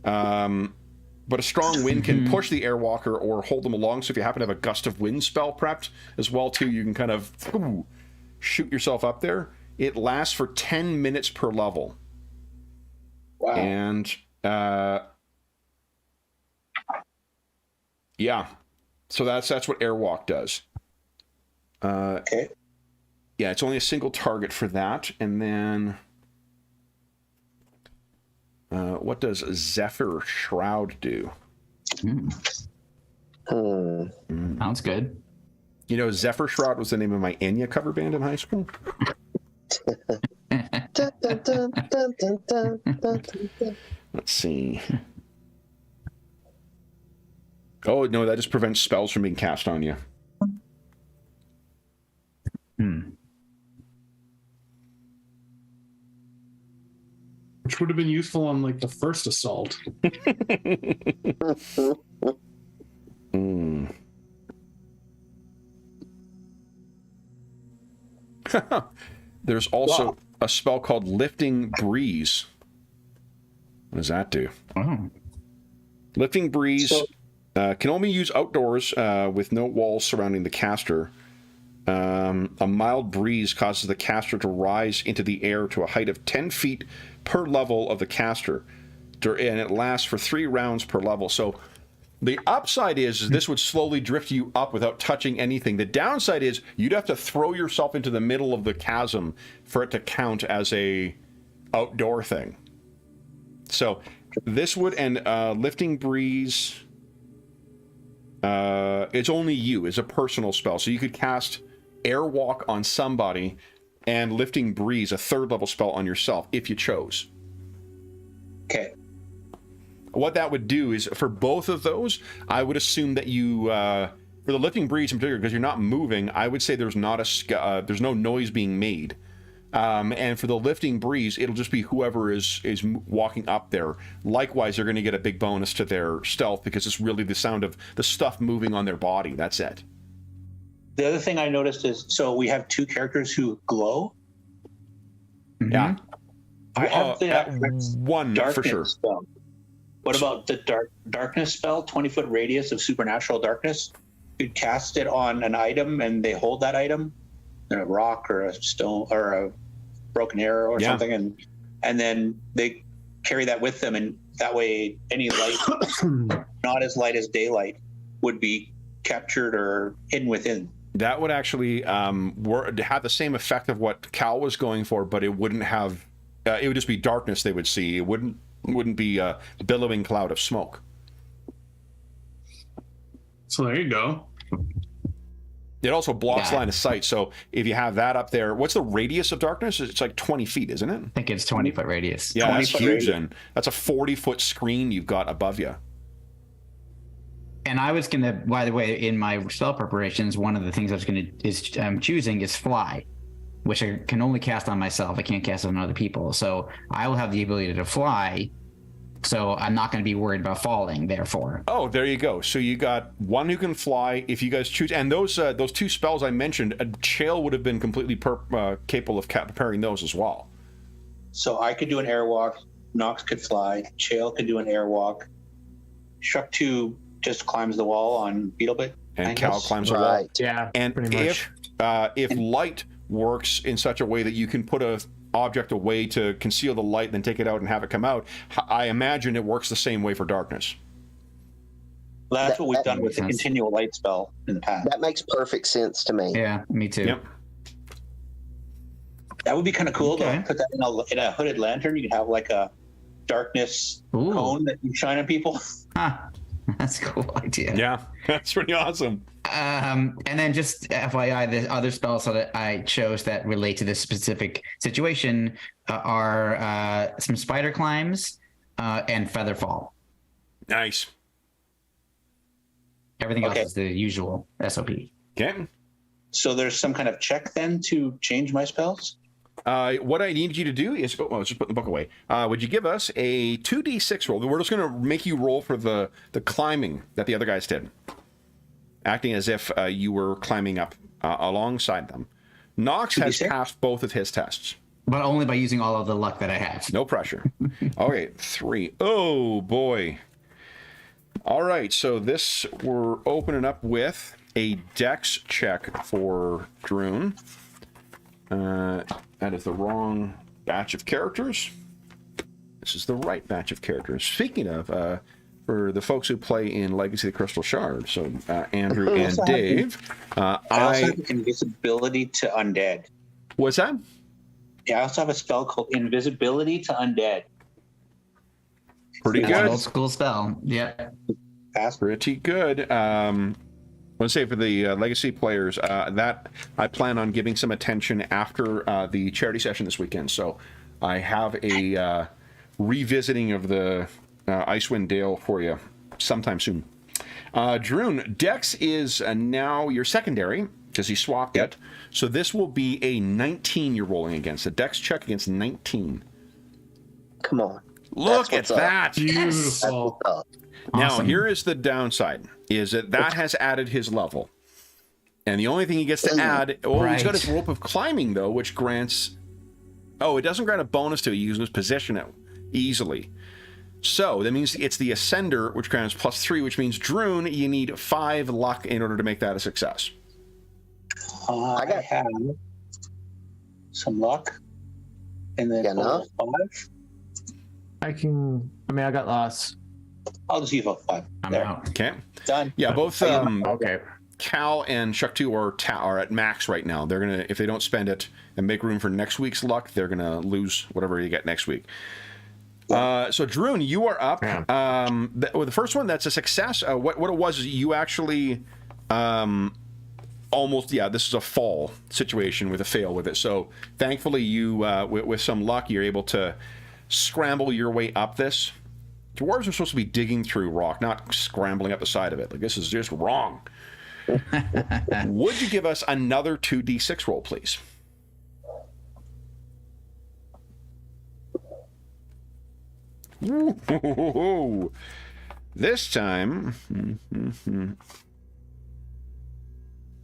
But a strong wind can push the Airwalker or hold them along. So if you happen to have a gust of wind spell prepped as well too, you can kind of shoot yourself up there. It lasts for 10 minutes per level. Wow. And yeah, so that's what Airwalk does. Okay. Yeah, it's only a single target for that. And then what does Zephyr Shroud do? Sounds good. You know, Zephyr Shroud was the name of my Enya cover band in high school. Let's see. Oh, no, that just prevents spells from being cast on you. Which would have been useful on like the first assault. There's also a spell called Lifting Breeze. What does that do? Oh. Lifting Breeze can only use outdoors with no walls surrounding the caster. A mild breeze causes the caster to rise into the air to a height of 10 feet per level of the caster, and it lasts for 3 rounds per level. So the upside is this would slowly drift you up without touching anything. The downside is you'd have to throw yourself into the middle of the chasm for it to count as a outdoor thing. So this would, and lifting breeze, it's only you, is a personal spell. So you could cast airwalk on somebody and lifting breeze, a 3rd level spell, on yourself if you chose. Okay. What that would do is, for both of those, I would assume that you, for the lifting breeze in particular, because you're not moving, I would say there's not there's no noise being made. And for the lifting breeze, it'll just be whoever is walking up there. Likewise, they're going to get a big bonus to their stealth because it's really the sound of the stuff moving on their body. That's it. The other thing I noticed is, so we have 2 characters who glow. Yeah. I have one for sure. Spell. What about the darkness spell? 20-foot radius of supernatural darkness. You could cast it on an item, and they hold that item, a rock or a stone or a broken arrow or something, and then they carry that with them, and that way any light, not as light as daylight, would be captured or hidden within. That would actually have the same effect of what Cal was going for, but it wouldn't have. It would just be darkness they would see. It wouldn't be a billowing cloud of smoke. So there you go. It also blocks line of sight. So if you have that up there, what's the radius of darkness? It's like 20 feet, isn't it? I think it's 20-foot radius. Yeah, that's huge. Then that's a 40-foot screen you've got above you. And I was gonna, by the way, in my spell preparations, one of the things I'm choosing is fly, which I can only cast on myself. I can't cast on other people. So I will have the ability to fly. So I'm not going to be worried about falling, therefore. Oh, there you go. So you got one who can fly if you guys choose. And those 2 spells I mentioned, Chael would have been completely capable of preparing those as well. So I could do an airwalk. Knox could fly. Chael could do an airwalk. Shuck 2 just climbs the wall on Beetlebit. And Cal climbs the wall. Yeah, and pretty much. If light works in such a way that you can put a object away to conceal the light, then take it out and have it come out, I imagine it works the same way for darkness. Well, that's what we've done with the continual light spell in the past. That makes perfect sense to me. Yeah, me too. Yep. That would be kind of cool to put that in a hooded lantern. You could have like a darkness cone that you shine on people. Huh. That's a cool idea. Yeah, that's pretty awesome. And then just FYI, the other spells that I chose that relate to this specific situation are some spider climbs and featherfall. Nice. Everything else is the usual SOP. Okay. So there's some kind of check then to change my spells? What I need you to do is, let's just put the book away. Would you give us a 2d6 roll? We're just going to make you roll for the climbing that the other guys did, acting as if you were climbing up alongside them. Knox has passed both of his tests. But only by using all of the luck that I have. No pressure. Okay, 3. Oh, boy. All right, so this, we're opening up with a dex check for Druin. That is the wrong batch of characters. This is the right batch of characters. Speaking of, for the folks who play in Legacy of the Crystal Shard, so Andrew and Dave, I also have invisibility to undead. What's that? Yeah, I also have a spell called Invisibility to Undead. Pretty That's good. an old school spell. Yeah. Pretty good. I want to say for the Legacy players, that I plan on giving some attention after the charity session this weekend. So I have a revisiting of the Icewind Dale for you sometime soon. Druin, Dex is now your secondary because he swapped it. So this will be a 19 you're rolling against. A Dex check against 19. Come on. Look at that. Beautiful. Now, here is the downside, is that has added his level. And the only thing he gets to add, he's got his rope of climbing, though, which grants... Oh, it doesn't grant a bonus to it. You can just position it easily. So, that means it's the Ascender, which grants +3, which means, Druin, you need 5 luck in order to make that a success. I have some luck, and then enough? 5. I got lost. I'll just use a 5. I'm There. out. Okay. Done. Yeah, both Okay. Cal and Shuk2 are at max right now. They're gonna, if they don't spend it and make room for next week's luck, they're gonna lose whatever you get next week. So Druin, you are up. Yeah. The first one, that's a success. What it was is you actually almost, this is a fall situation with a fail with it. So thankfully you, with some luck, you're able to scramble your way up this. Dwarves are supposed to be digging through rock, not scrambling up the side of it. Like, this is just wrong. Would you give us another 2d6 roll, please? Ooh. This time... Am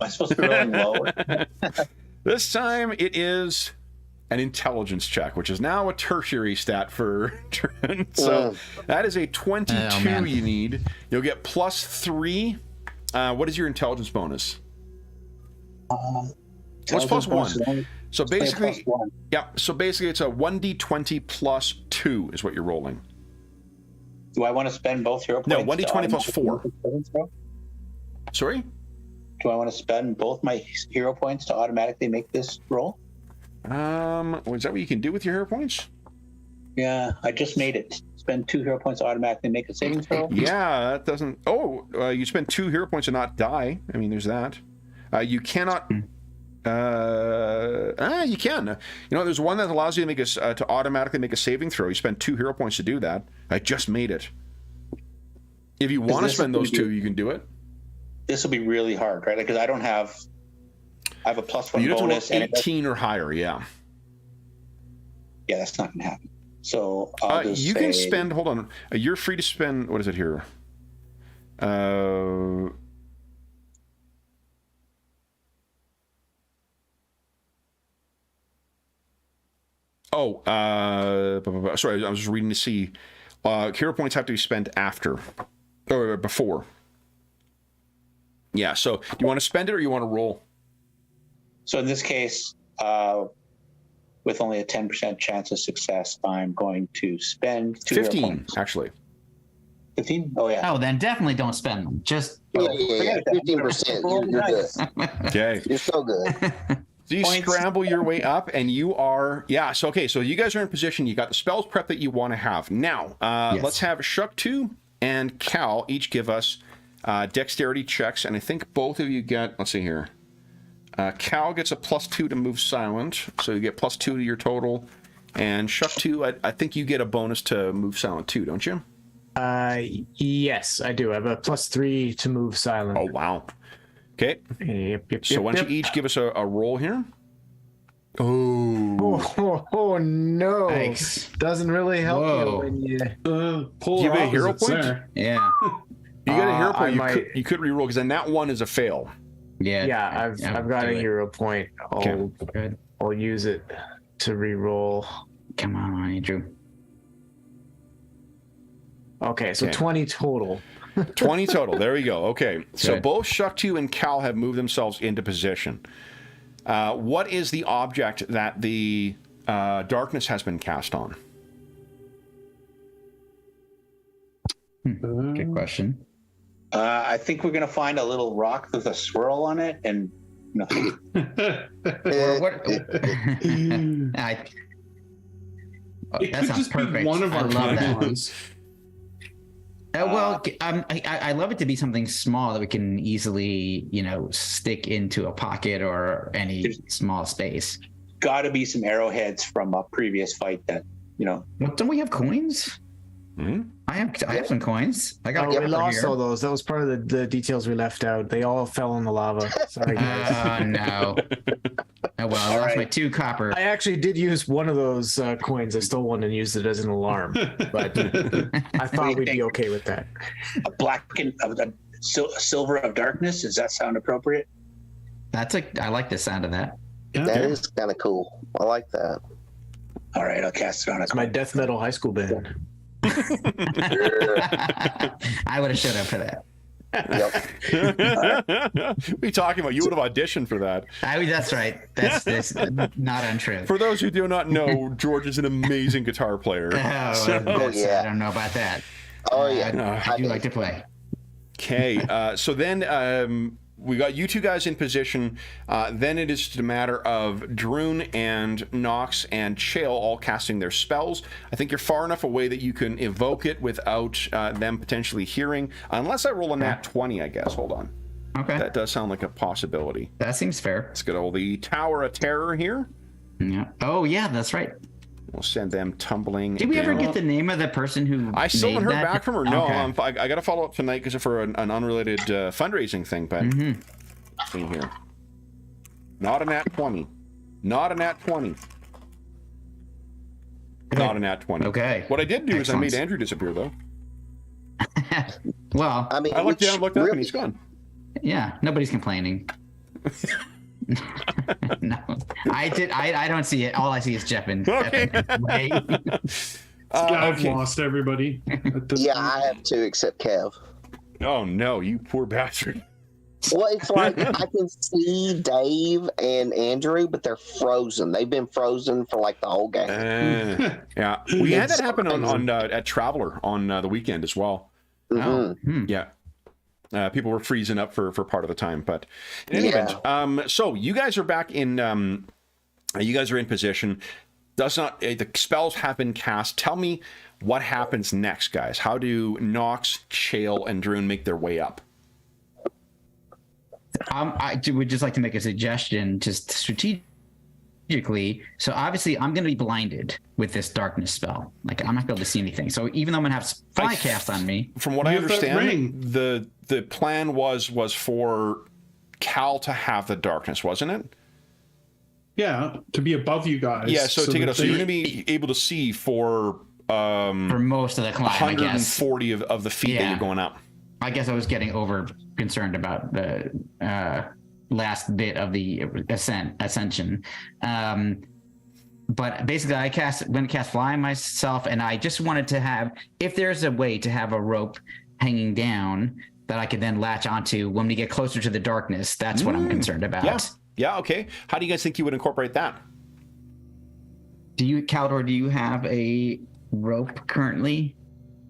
I supposed to be rolling lower? This time it is an intelligence check, which is now a tertiary stat for Druin. So that is a 22 you need. You'll get +3. What is your intelligence bonus? What's +1? So basically, so basically it's a 1d20 +2 is what you're rolling. Do I want to spend both hero points? No, 1d20 +4. Sorry? Do I want to spend both my hero points to automatically make this roll? Is that what you can do with your hero points? Yeah, I just made it. Spend 2 hero points to automatically make a saving throw. Yeah, that doesn't... you spend 2 hero points and not die. I mean, there's that. You cannot... you can. There's one that allows you to make to automatically make a saving throw. You spend 2 hero points to do that. I just made it. If you want to spend those 2, you can do it. This will be really hard, right? Because I have a +1 you bonus. Have to roll 18 or higher, yeah. Yeah, that's not going to happen. So I'll just you can spend. Hold on, you're free to spend. What is it here? Sorry, I was just reading to see. Hero points have to be spent after or before. Yeah. So, do you want to spend it or you want to roll? So in this case, with only a 10% chance of success, I'm going to spend 2 15, hero points. Actually. 15? Oh, yeah. Oh, then definitely don't spend them. Just 15%. You're good. Okay. You're so good. So you scramble your way up, and you are... Yeah, so okay, so you guys are in position. You got the spells prep that you want to have. Now, let's have Shuk2 and Cal each give us dexterity checks, and I think both of you get... Let's see here. Cal gets a +2 to move silent, so you get +2 to your total. And Shuk2, I think you get a bonus to move silent too, don't you? Yes, I do. I have a +3 to move silent. Oh, wow. Okay. Yep, So why don't you each give us a roll here? Oh no. Thanks. Doesn't really help you when you... Pull Give it a hero point? there. Yeah. You get a hero point. You could re-roll, because then that one is a fail. Yeah. I've got a hero point. I'll use it to re-roll. Come on, Andrew. Okay, so 20 total. 20 total. There we go. Okay. So Good. both Shuk2 and Cal have moved themselves into position. What is the object that the darkness has been cast on? Good question. I think we're going to find a little rock with a swirl on it, and Or what? It That could sounds just perfect. be one of I our love that. ones. I love it to be something small that we can easily, stick into a pocket or any small space. got to be some arrowheads from a previous fight that, Well, don't we have coins? Hmm? I have some coins. I got. We lost all those. That was part of the details we left out. They all fell in the lava. Sorry, guys. Oh no. Oh well, I lost my 2 copper. I actually did use one of those coins. I stole one and used it as an alarm, but I thought we'd be okay with that. a silver of darkness. Does that sound appropriate? I like the sound of that. That is kind of cool. I like that. All right, I'll cast it on. It's my death metal high school band. I would have showed up for that. Yep. What are you talking about? You would have auditioned for that. That's right. That's not untrue. For those who do not know, George is an amazing guitar player. Oh, yeah. I don't know about that. Oh yeah. I do like to play. Okay, so then we got you two guys in position. Then it is just a matter of Druin and Knox and Chael all casting their spells. I think you're far enough away that you can evoke it without them potentially hearing, unless I roll a nat 20, I guess. Hold on. Okay. That does sound like a possibility. That seems fair. Let's get all the Tower of Terror here. Yeah. Oh, yeah, that's right. We'll send them tumbling. Did we down. ever get the name of the person who I still haven't heard back from her. No, Okay. I got to follow up tonight because for an unrelated fundraising thing. But see here, not a nat 20, not a nat 20, not a nat 20. Okay. What I did do is I Excellent. made Andrew disappear though. Well, I mean, I looked which down, looked up, really- and he's gone. yeah, nobody's complaining. No, I don't see it. All I see is Jeff and Okay. Wait. I've Okay. lost everybody. At this Yeah, point. I have two except Kev. Oh no, you poor bastard. Well, it's like I can see Dave and Andrew, but they're frozen. They've been frozen for like the whole game. Yeah, we had that happen on at Traveler on the weekend as well. Mhm. Yeah. People were freezing up for part of the time, but in any Yeah. event, so you guys are back in. You guys are in position. Does not the spells have been cast? Tell me what happens next, guys. How do Knox, Chael, and Druin make their way up? I would just like to make a suggestion, just strategically. So obviously, I'm going to be blinded with this darkness spell. Like I'm not going to be able to see anything. So even though I'm going to have fly cast on me, From what I You have that understand, ring. the plan was for Cal to have the darkness, wasn't it? Yeah, to be above you guys. Yeah. So take it that up. So you're they- going to be able to see for for most of the climb, I guess. 140 of the feet that Yeah. you're going up. I guess I was getting over concerned about the last bit of the ascension. But basically, I'm going to cast fly myself, and I just wanted to have, if there's a way to have a rope hanging down that I could then latch onto when we get closer to the darkness. That's what I'm concerned about. Yeah. Yeah. Okay. How do you guys think you would incorporate that? Kalador, do you have a rope currently?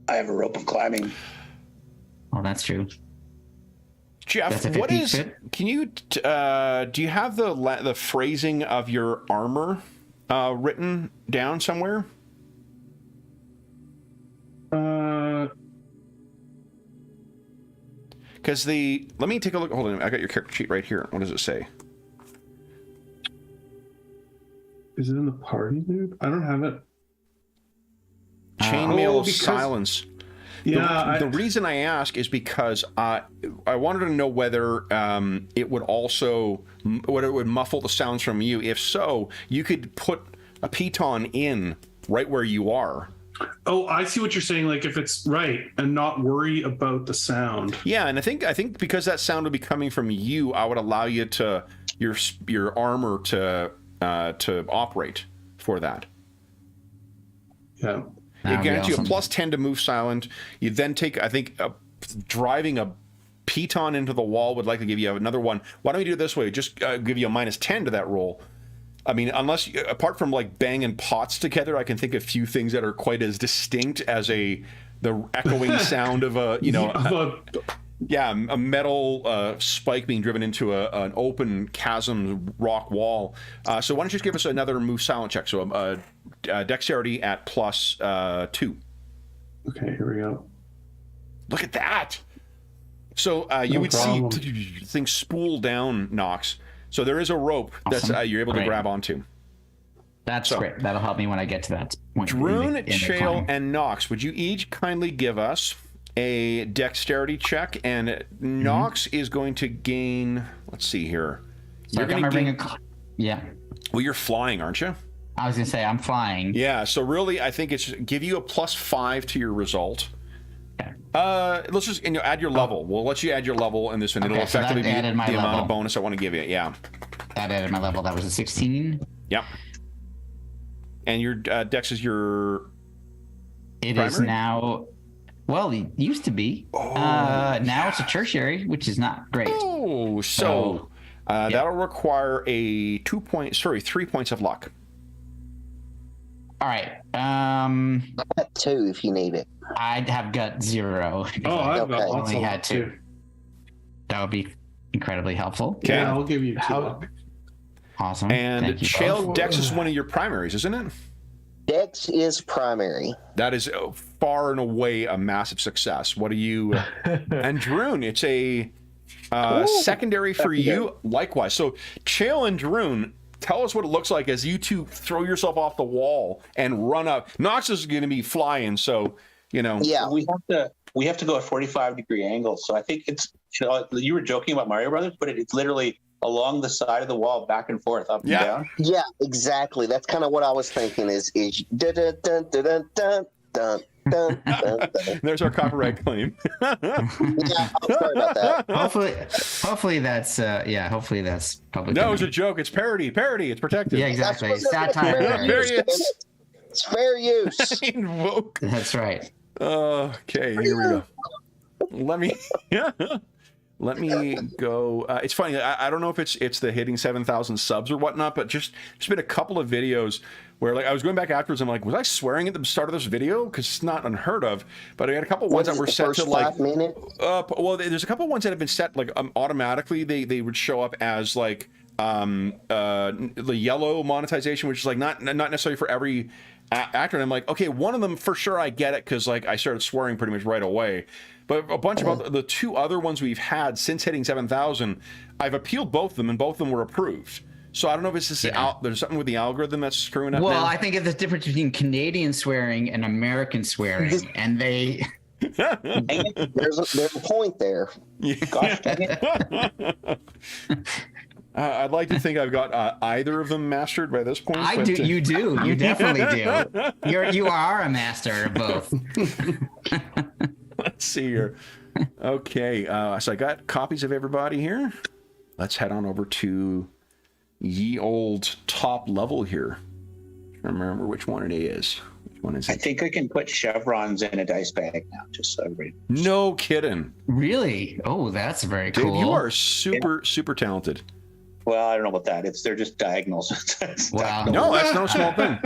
I have a rope of climbing. Oh, that's true. Jeff, That's a what 50 is? fit. Can you? Do you have the phrasing of your armor written down somewhere? Because let me take a look. Hold on, I got your character sheet right here. What does it say? Is it in the party, dude? I don't have it. Chainmail of because- silence. Yeah, The reason I ask is because I wanted to know whether it would also whether it would muffle the sounds from you. If so, you could put a piton in right where you are. Oh, I see what you're saying. Like if it's right and not worry about the sound. Yeah, and I think because that sound would be coming from you, I would allow you to your armor to operate for that. Yeah. It guarantees you a awesome. plus 10 to move silent. You then take, I think, driving a piton into the wall would likely give you another one. Why don't we do it this way? Just give you a minus 10 to that roll. I mean, apart from like banging pots together, I can think of few things that are quite as distinct as the echoing sound of a metal spike being driven into an open chasm rock wall. So why don't you just give us another move silent check? So dexterity at plus 2. Okay, here we go. Look at that. So you No would problem. see things spool down, Knox. So there is a rope Awesome. that's you're able to Great. grab onto. That's So- great. That'll help me when I get to that point. Druin, in the Chael, climb. and Knox, would you each kindly give us a dexterity check? And Knox is going to gain. Let's see here. So I got gonna my ring gain- of yeah. Well, you're flying, aren't you? I was gonna say I'm flying. Yeah. So really, I think it's give you a plus 5 to your result. Okay. Let's just add your level. We'll let you add your level in this one. It'll Okay, so that effectively be added my the amount level. of bonus I want to give you. Yeah. That added my level. That was a 16. Yep. And your dex is your It is Primary? now Well, it used to be. Now it's a tertiary, which is not great. Oh, so that'll require a 3 points of luck. All right. I've got 2 if you need it. I'd have got 0. Oh, I've got Okay. lots Only of had luck, 2. too. That would be incredibly helpful. Okay. Yeah, I'll give you 2 luck. Awesome. And Thank you Shale, both. Dex is one of your primaries, isn't it? Dex is primary. That is far and away a massive success. What do you... and Druin, it's a secondary for you likewise. So Chael and Druin, tell us what it looks like as you two throw yourself off the wall and run up. Knox is going to be flying, so, you know. Yeah. We have to go at 45-degree angles. So I think it's, you were joking about Mario Brothers, but it's literally along the side of the wall, back and forth, up and down. Yeah, exactly. That's kind of what I was thinking is dun, dun, dun, dun, dun, dun, dun, dun, dun. There's our copyright claim. Yeah, I'm sorry about that. Hopefully that's hopefully that's public. No, it's a domain. joke. It's parody. It's protected. Yeah, exactly. That's what's Satire. fair There use, he damn is. it. It's fair use. Invoke. That's right. Okay, here we go. Let me go. It's funny. I don't know if it's the hitting 7,000 subs or whatnot, but there's been a couple of videos where, like, I was going back afterwards. I'm like, was I swearing at the start of this video? Because it's not unheard of. But I had a couple ones that were set to like 5 minutes? well, there's a couple ones that have been set like automatically. They would show up as like the yellow monetization, which is like not necessarily for every actor. And I'm like, okay, one of them for sure I get it because like I started swearing pretty much right away. But a bunch of the 2 other ones we've had since hitting 7,000, I've appealed both of them and both of them were approved. So I don't know if it's just there's something with the algorithm that's screwing up. Well, now. I think it's the difference between Canadian swearing and American swearing, and they. There's a point there. Gosh dang it. I'd like to think I've got either of them mastered by this point. I but, do. You do. You definitely do. You are a master of both. Let's see here. Okay, so I got copies of everybody here. Let's head on over to ye old top level here. Remember which one it is. Which one is I it? think I can put chevrons in a dice bag now, just so everybody. No kidding. Really? Oh, that's very Dude, cool. you are super talented. Well, I don't know about that. They're just diagonals. Wow. No, that's no small thing.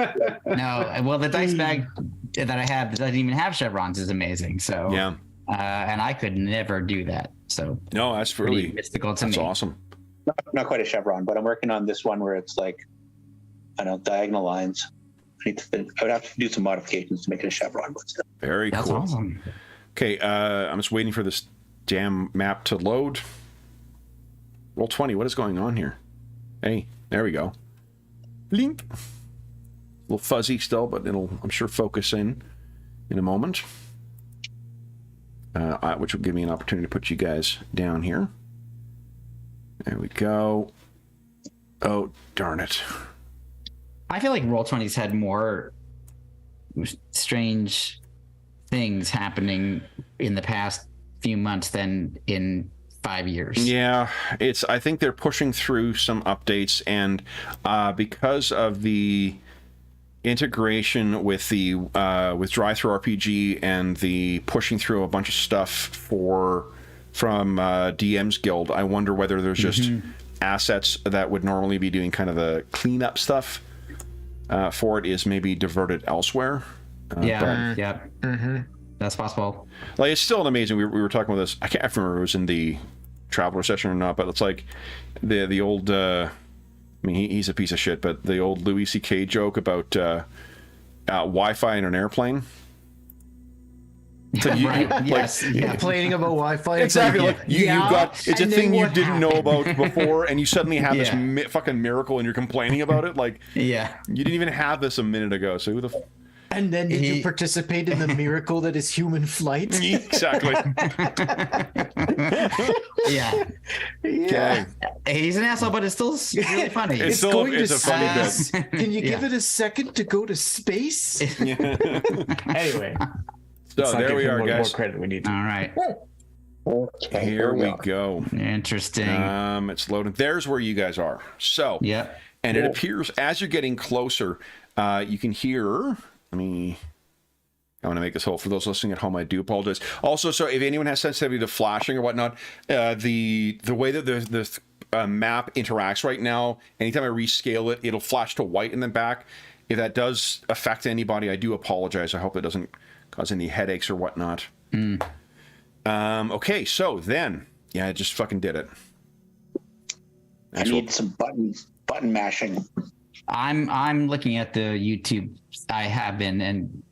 No, well, the dice bag that I have that doesn't even have chevrons is amazing. So Yeah. And I could never do that. So No, that's pretty really mystical to that's me. awesome. Not quite a chevron, but I'm working on this one where it's like, I don't know, I would have to do some modifications to make it a chevron. But still. Very That's cool. awesome. Okay, I'm just waiting for this damn map to load. Roll 20. What is going on here? Hey, there we go. Link. A little fuzzy still, but it'll, I'm sure, focus in a moment. Which will give me an opportunity to put you guys down here. There we go. Oh, darn it. I feel like Roll20's had more strange things happening in the past few months than in 5 years. Yeah, I think they're pushing through some updates, and because of the integration with the with Drive-Thru-RPG and the pushing through a bunch of stuff from DM's Guild, I wonder whether there's just assets that would normally be doing kind of the cleanup stuff for it is maybe diverted elsewhere. Yeah. That's possible. Like, it's still an amazing. We were talking about this. I can't remember if it was in the Traveler session or not, but it's like the old. I mean, he's a piece of shit, but the old Louis C.K. joke about Wi-Fi in an airplane. So Yes. Complaining about Wi-Fi. Exactly. Like, Like you got. It's a and then thing you what didn't know happened? about before, and you suddenly have Yeah. this fucking miracle, and you're complaining about it. Like Yeah. you didn't even have this a minute ago. So who the? And then did you participate in the miracle that is human flight? Exactly. Yeah. Okay. He's an asshole, but it's still really funny. It's still going it's to a funny bit. space. Can you give it a second to go to space? Anyway, So there we are, more guys. credit we need. All right. Okay, Here we are. go. Interesting. It's loading. There's where you guys are. So, Yep. and it appears as you're getting closer, you can hear. Let me I want to make this whole for those listening at home. I do apologize. Also, so if anyone has sensitivity to flashing or whatnot, the way that the map interacts right now, anytime I rescale it, it'll flash to white and then back. If that does affect anybody, I do apologize. I hope it doesn't cause any headaches or whatnot. Okay, so then, yeah, I just fucking did it. I need some button mashing. I'm looking at the YouTube. I have been, and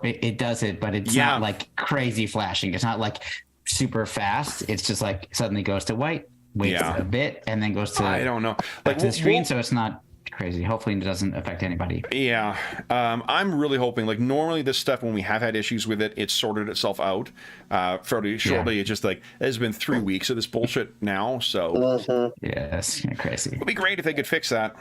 it does it, but it's not like crazy flashing. It's not like super fast. It's just like suddenly goes to white, waits a bit, and then goes to I don't know, back to the screen. So it's not crazy. Hopefully it doesn't affect anybody. Yeah. I'm really hoping, like, normally this stuff, when we have had issues with it, it's sorted itself out fairly shortly. It's just like, it's been 3 weeks of this bullshit now, so Yes, crazy. it'd be great if they could fix that.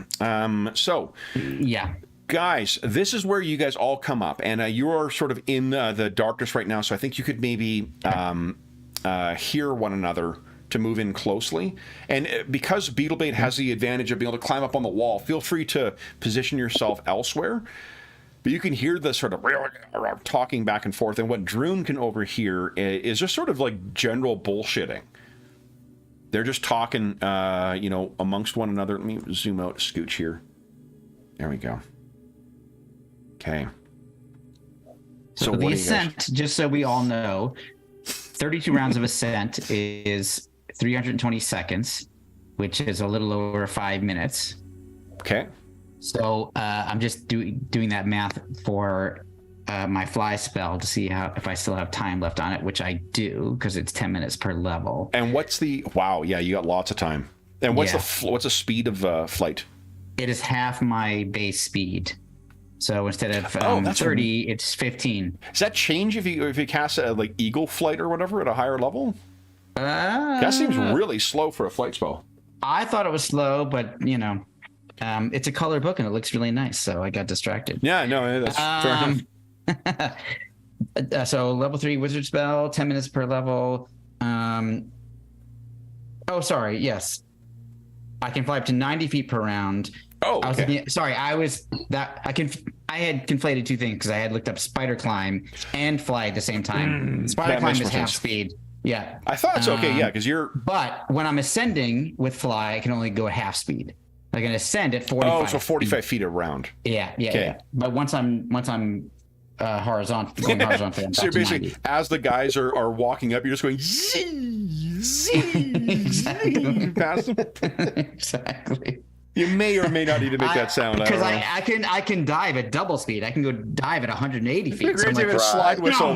So Yeah. guys, this is where you guys all come up, and you are sort of in the darkness right now, so I think you could maybe hear one another to move in closely. And because Beetlebait has the advantage of being able to climb up on the wall, feel free to position yourself elsewhere. But you can hear the sort of talking back and forth, and what Druin can overhear is just sort of like general bullshitting. They're just talking, amongst one another. Let me zoom out, scooch here. There we go. Okay. So the ascent, just so we all know, 32 rounds of ascent is 320 seconds, which is a little over 5 minutes. Okay. So I'm just doing that math for my fly spell to see if I still have time left on it, which I do, because it's 10 minutes per level. And what's the you got lots of time. And what's the speed of flight? It is half my base speed. So instead of 30, it's 15. Does that change if you cast like Eagle Flight or whatever at a higher level? That seems really slow for a flight spell. I thought it was slow, but it's a color book and it looks really nice, so I got distracted. Yeah, no, that's fair enough. So level 3 wizard spell, 10 minutes per level. Yes. I can fly up to 90 feet per round. Oh, okay. I had conflated two things because I had looked up spider climb and fly at the same time. Spider climb is half speed. Yeah. I thought it's okay, because you're... But when I'm ascending with fly, I can only go at half speed. I can ascend at 45. Oh, so 45 feet around. Yeah. But once I'm horizontal, going horizontally, I'm so you're basically, 90. as the guys are walking up, you're just going zing, exactly. past them. Exactly. You may or may not need to make that sound. Because I can dive at double speed. I can go dive at 180 feet. So a slide whistle.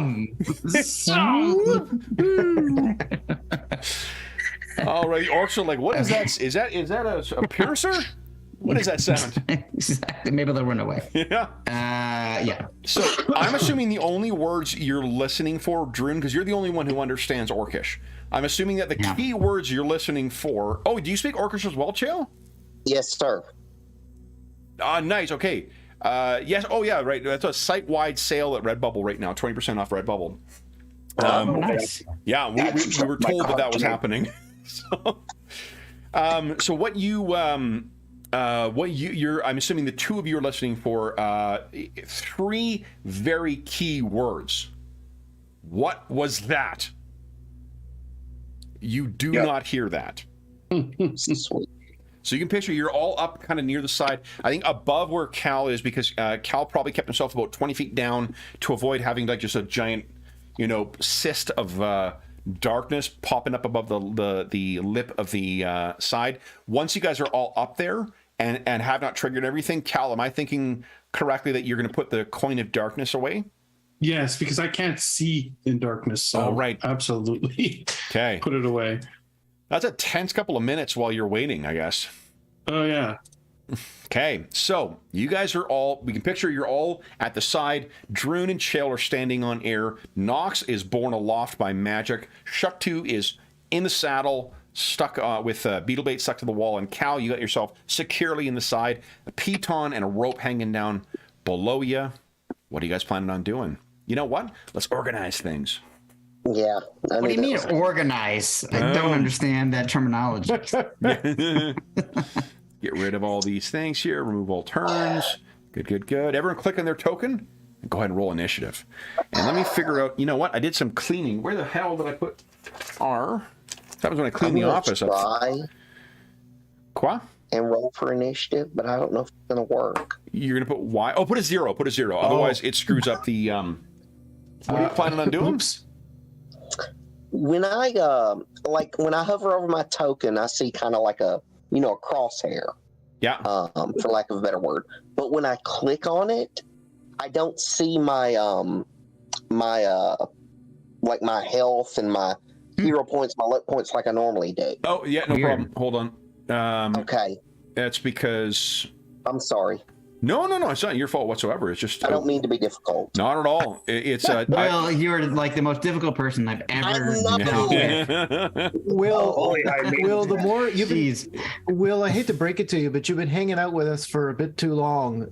All right, orcs are like, what is that? Is that a piercer? What is that sound? Exactly. Maybe they'll run away. Yeah. Yeah. So I'm assuming the only words you're listening for, Druin, because you're the only one who understands Orcish. I'm assuming that the key words you're listening for. Oh, do you speak Orcish as well, Chael? Yes, sir. Nice. Okay. Yes. Oh, yeah. Right. That's a site-wide sale at Redbubble right now. 20% off Redbubble. Nice. Yeah, we were told that was happening. So what you're I'm assuming the two of you are listening for 3 very key words. What was that? You do not hear that. Sweet. So you can picture you're all up kind of near the side. I think above where Cal is, because Cal probably kept himself about 20 feet down to avoid having like just a giant, cyst of darkness popping up above the lip of the side. Once you guys are all up there and have not triggered everything, Cal, am I thinking correctly that you're going to put the coin of darkness away? Yes, because I can't see in darkness. So right. Absolutely. Okay. Put it away. That's a tense couple of minutes while you're waiting, I guess. Oh, yeah. Okay, so you guys are all, we can picture you're all at the side. Druin and Chael are standing on air. Knox is borne aloft by magic. Shuktu is in the saddle, stuck with Beetlebait stuck to the wall. And Cal, you got yourself securely in the side. A piton and a rope hanging down below you. What are you guys planning on doing? You know what? Let's organize things. Yeah. What do you mean organize? I don't understand that terminology. Get rid of all these things here. Remove all turns. Good. Everyone click on their token. go ahead and roll initiative. And let me figure out, you know what? I did some cleaning. Where the hell did I put R? That was when I cleaned the office. Try Quoi? and roll for initiative, but I don't know if it's going to work. You're going to put Y? Oh, put a 0. Put a 0. Otherwise, it screws up the... what are you planning on doing? Oops. When I when I hover over my token, I see kind of like a crosshair. Yeah. For lack of a better word. But when I click on it, I don't see my my health and my hero points, my luck points like I normally do. Oh, yeah, no problem. Hold on. Okay. That's because... I'm sorry. No, it's not your fault whatsoever. It's just... I don't mean to be difficult. Not at all. It's... Well, you're like the most difficult person I've ever I know. dealt with. Will, the more you've been, Jeez. Will, I hate to break it to you, but you've been hanging out with us for a bit too long.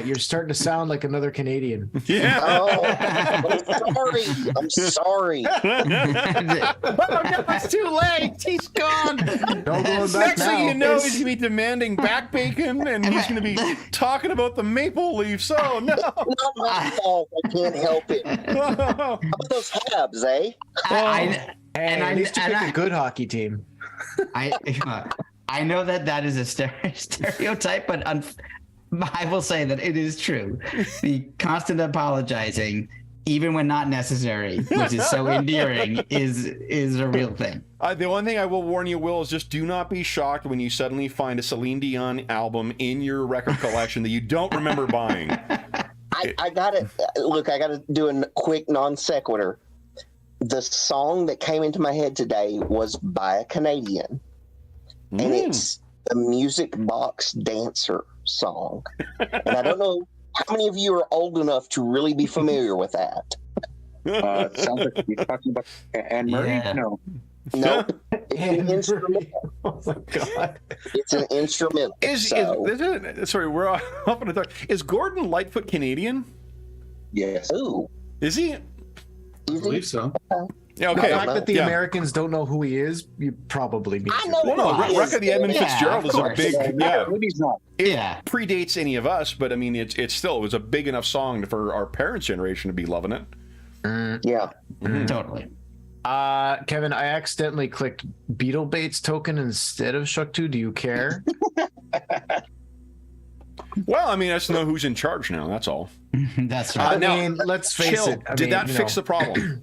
You're starting to sound like another Canadian. Yeah. Oh, I'm sorry. Oh, no, it's too late. He's gone. No going back Next now. thing you know, he's going to be demanding back bacon, and he's going to be talking about the maple leafs. Oh, no. Not my fault. I can't help it. How about those Habs, eh? At least you pick a good hockey team. I know that is a stereotype, but I will say that it is true. The constant apologizing, even when not necessary, which is so endearing, is a real thing. The only thing I will warn you, Will, is just do not be shocked when you suddenly find a Celine Dion album in your record collection that you don't remember buying. I gotta look. I gotta do a quick non sequitur. The song that came into my head today was by a Canadian, and it's the Music Box Dancer song. And I don't know how many of you are old enough to really be familiar with that. Sounds like you're talking about Anne Murray. Yeah. No. Nope. It's an instrumental. Oh my god. It's an instrumental. Sorry, we're off on a dark. Is Gordon Lightfoot Canadian? Yes. Ooh. Is he? I believe so. Yeah, The okay. fact that the Yeah. Americans don't know who he is, you probably mean. I know. Well, no, who it Wreck of the Edmund Yeah, Fitzgerald of is a course. big, Maybe he's not. it predates any of us, but I mean, it was a big enough song for our parents' generation to be loving it. Yeah. Totally. Kevin, I accidentally clicked Beetle Bait's token instead of Shuktu. Do you care? Well, I mean, I just know who's in charge now. That's all. That's I right. now, mean, let's face Chill. it. Did that fix the problem?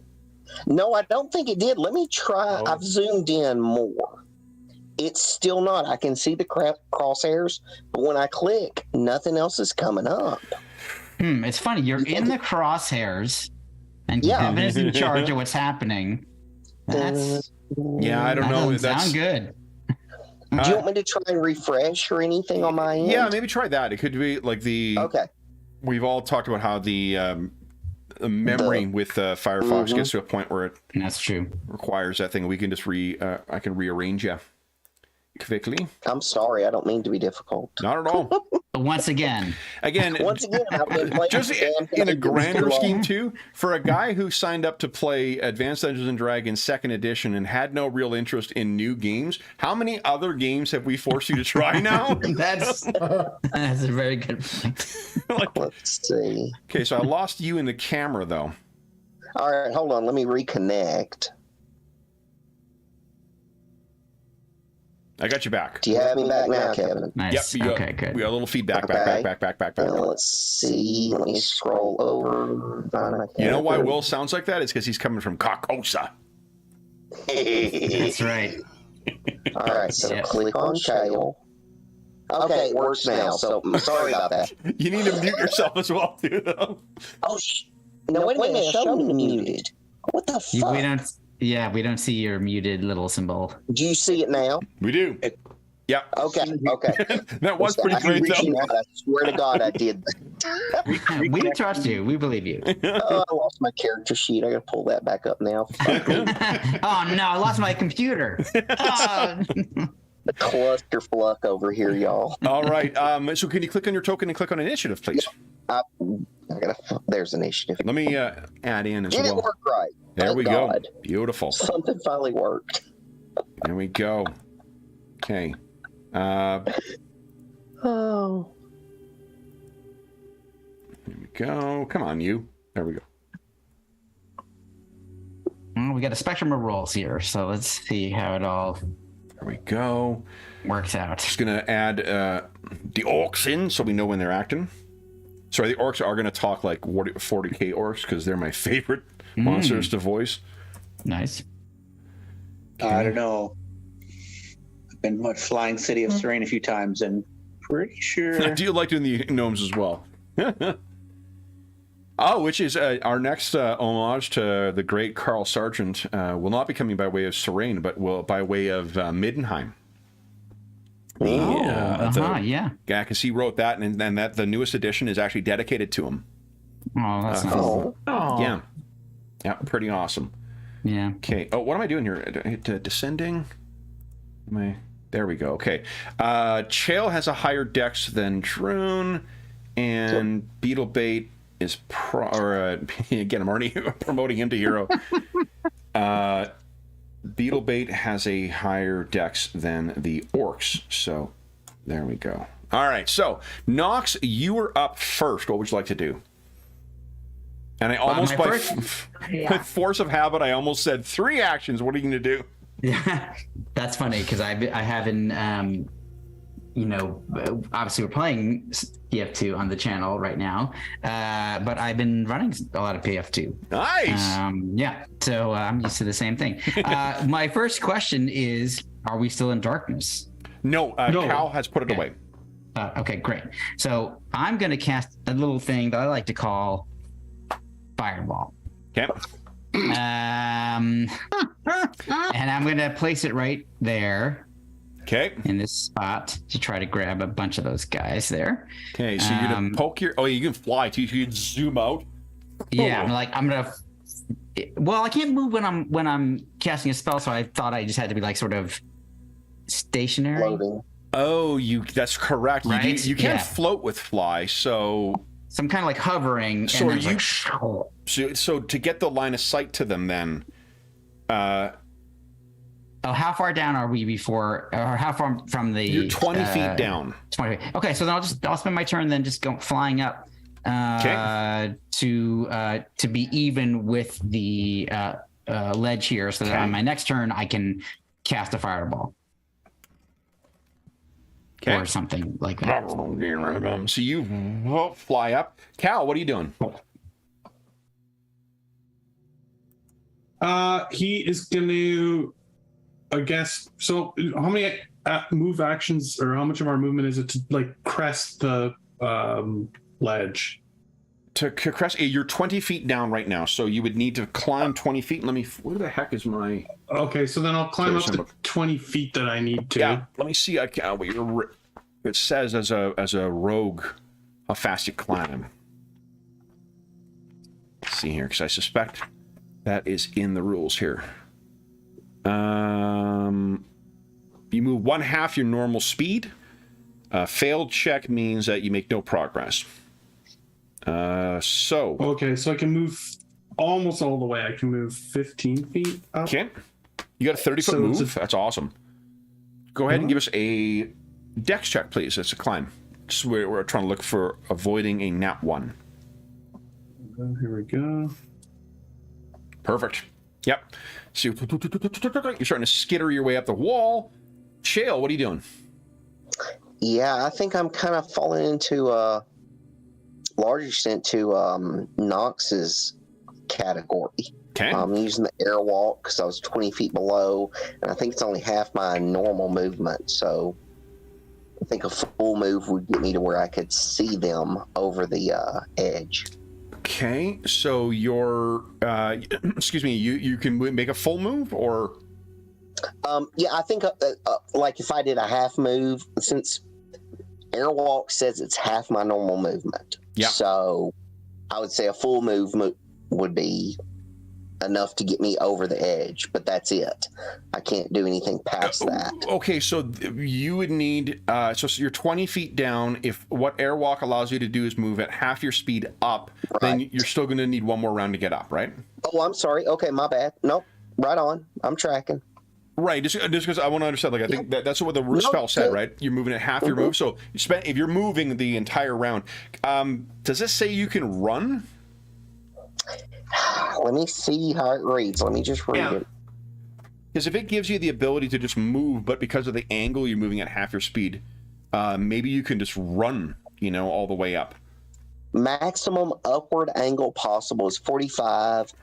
No, I don't think it did. Let me try. I've zoomed in more. It's still not. I can see the crosshairs, but when I click, nothing else is coming up. It's funny. You're in the crosshairs, and Yeah. Kevin is in charge of what's happening. That's Yeah, I don't that know. doesn't sound good. Do you want me to try and refresh or anything on my end? Yeah, maybe try that. It could be like Okay. We've all talked about how the memory with Firefox gets to a point where it That's true. requires that thing. We can just I can rearrange you quickly. I'm sorry. I don't mean to be difficult. Not at all. Once again, Once again, I've been playing just the damn in a thing grander too long. scheme too, for a guy who signed up to play Advanced Dungeons and Dragons 2nd Edition and had no real interest in new games, how many other games have we forced you to try now? that's a very good point. Let's see. Okay, so I lost you in the camera though. All right, hold on. Let me reconnect. I got you back. Do you have me back now, Kevin? Nice. Yep. Okay, good. We got a little feedback. Okay. Back. Let's see. Let me scroll over. You know why Will sounds like that? It's because he's coming from Carcosa. That's right. All right, so Yeah. click on Kale. Okay, it works now. So sorry about that. You need to mute yourself as well, too, though. Oh, no, wait a minute. Show me muted. What the fuck? We don't see your muted little symbol. Do you see it now? We do. Yeah. Okay. That was pretty great, though. I swear to God, I did. We trust you. We believe you. Oh, I lost my character sheet. I got to pull that back up now. Oh no, I lost my computer. Oh. The cluster fluck over here, y'all. All right. So can you click on your token and click on initiative, please? There's initiative. Let me add in as Did it well. work right? There Thank we God. go. Beautiful. Something finally worked. There we go. Okay. Oh. Here we go. Come on, you. There we go. Well, we got a spectrum of rolls here, so let's see how it all There we go. works out. Just gonna add the orcs in so we know when they're acting. Sorry, the orcs are gonna talk like 40k orcs because they're my favorite monsters to voice. Nice. I don't know. I've been flying City of Serene a few times, and pretty sure. I do like doing the gnomes as well. Oh, which is our next homage to the great Carl Sargent will not be coming by way of Serene, but will by way of Middenheim. Yeah. Yeah, because he wrote that, and that the newest edition is actually dedicated to him. Oh, that's nice. Oh, Yeah, pretty awesome. Yeah. Okay. Oh, what am I doing here? Descending. There we go. Okay. Chael has a higher dex than Druin, and Beetlebait is again, I'm already promoting him to hero. Beetlebait has a higher dex than the orcs, so there we go. All right, so Knox, you were up first. What would you like to do? And I almost, by force of habit, I almost said 3 actions. What are you going to do? Yeah, that's funny because I haven't, obviously we're playing PF2 on the channel right now, but I've been running a lot of PF2. Nice. Yeah, so I'm used to the same thing. My first question is, are we still in darkness? No, Cal has put it away. Okay, great. So I'm going to cast a little thing that I like to call Fireball. Okay. And I'm going to place it right there. Okay. In this spot to try to grab a bunch of those guys there. Okay, so you're gonna poke your. Oh, you can fly too. So you can zoom out. Yeah, I'm gonna. Well, I can't move when I'm casting a spell, so I thought I just had to be like sort of stationary. Floating. Oh, that's correct. Right? You can't float with fly, so. So I'm kind of like hovering. So and are you? Like, so to get the line of sight to them, then. Oh, how far down are we before, or how far from the? You're 20 feet down. 20 feet. Okay, so then I'll spend my turn then just flying up to be even with the ledge here, so that on my next turn I can cast a fireball. Okay. Or something like that. So you fly up. Cal, what are you doing? He is going to, I guess. So, how many move actions, or how much of our movement is it to like crest the ledge? To crest, you're 20 feet down right now, so you would need to climb 20 feet. Where the heck is my? Okay, so then I'll climb up to 20 feet that I need to. Yeah, let me see. It says as a rogue how fast you climb. Let's see here, because I suspect that is in the rules here. You move 1/2 your normal speed. Failed check means that you make no progress. Okay, so I can move almost all the way. I can move 15 feet up. Okay. You got a 30-foot move? That's awesome. Go ahead and give us a dex check, please. It's a climb. We're trying to look for avoiding a nat 1. Here we go. Perfect. Yep. So you're starting to skitter your way up the wall. Chael, what are you doing? Yeah, I think I'm kind of falling into large extent to Knox's category. Okay. I'm using the airwalk because I was 20 feet below, and I think it's only half my normal movement. So I think a full move would get me to where I could see them over the edge. Okay, so you're, excuse me, you can make a full move, or? Yeah, I think like if I did a half move, since airwalk says it's half my normal movement. Yeah. So I would say a full move would be enough to get me over the edge, but that's it. I can't do anything past that. Okay, so you would need, so you're 20 feet down. If what airwalk allows you to do is move at half your speed up, then you're still going to need one more round to get up, right? Oh, I'm sorry. Okay, my bad. Nope, right on. I'm tracking. Right, just because I want to understand. Like, I think that's what the spell said, right? You're moving at half your move, so if you're moving the entire round, does this say you can run? Let me see how it reads. Let me just read it. Because if it gives you the ability to just move, but because of the angle you're moving at half your speed, maybe you can just run, all the way up. Maximum upward angle possible is 45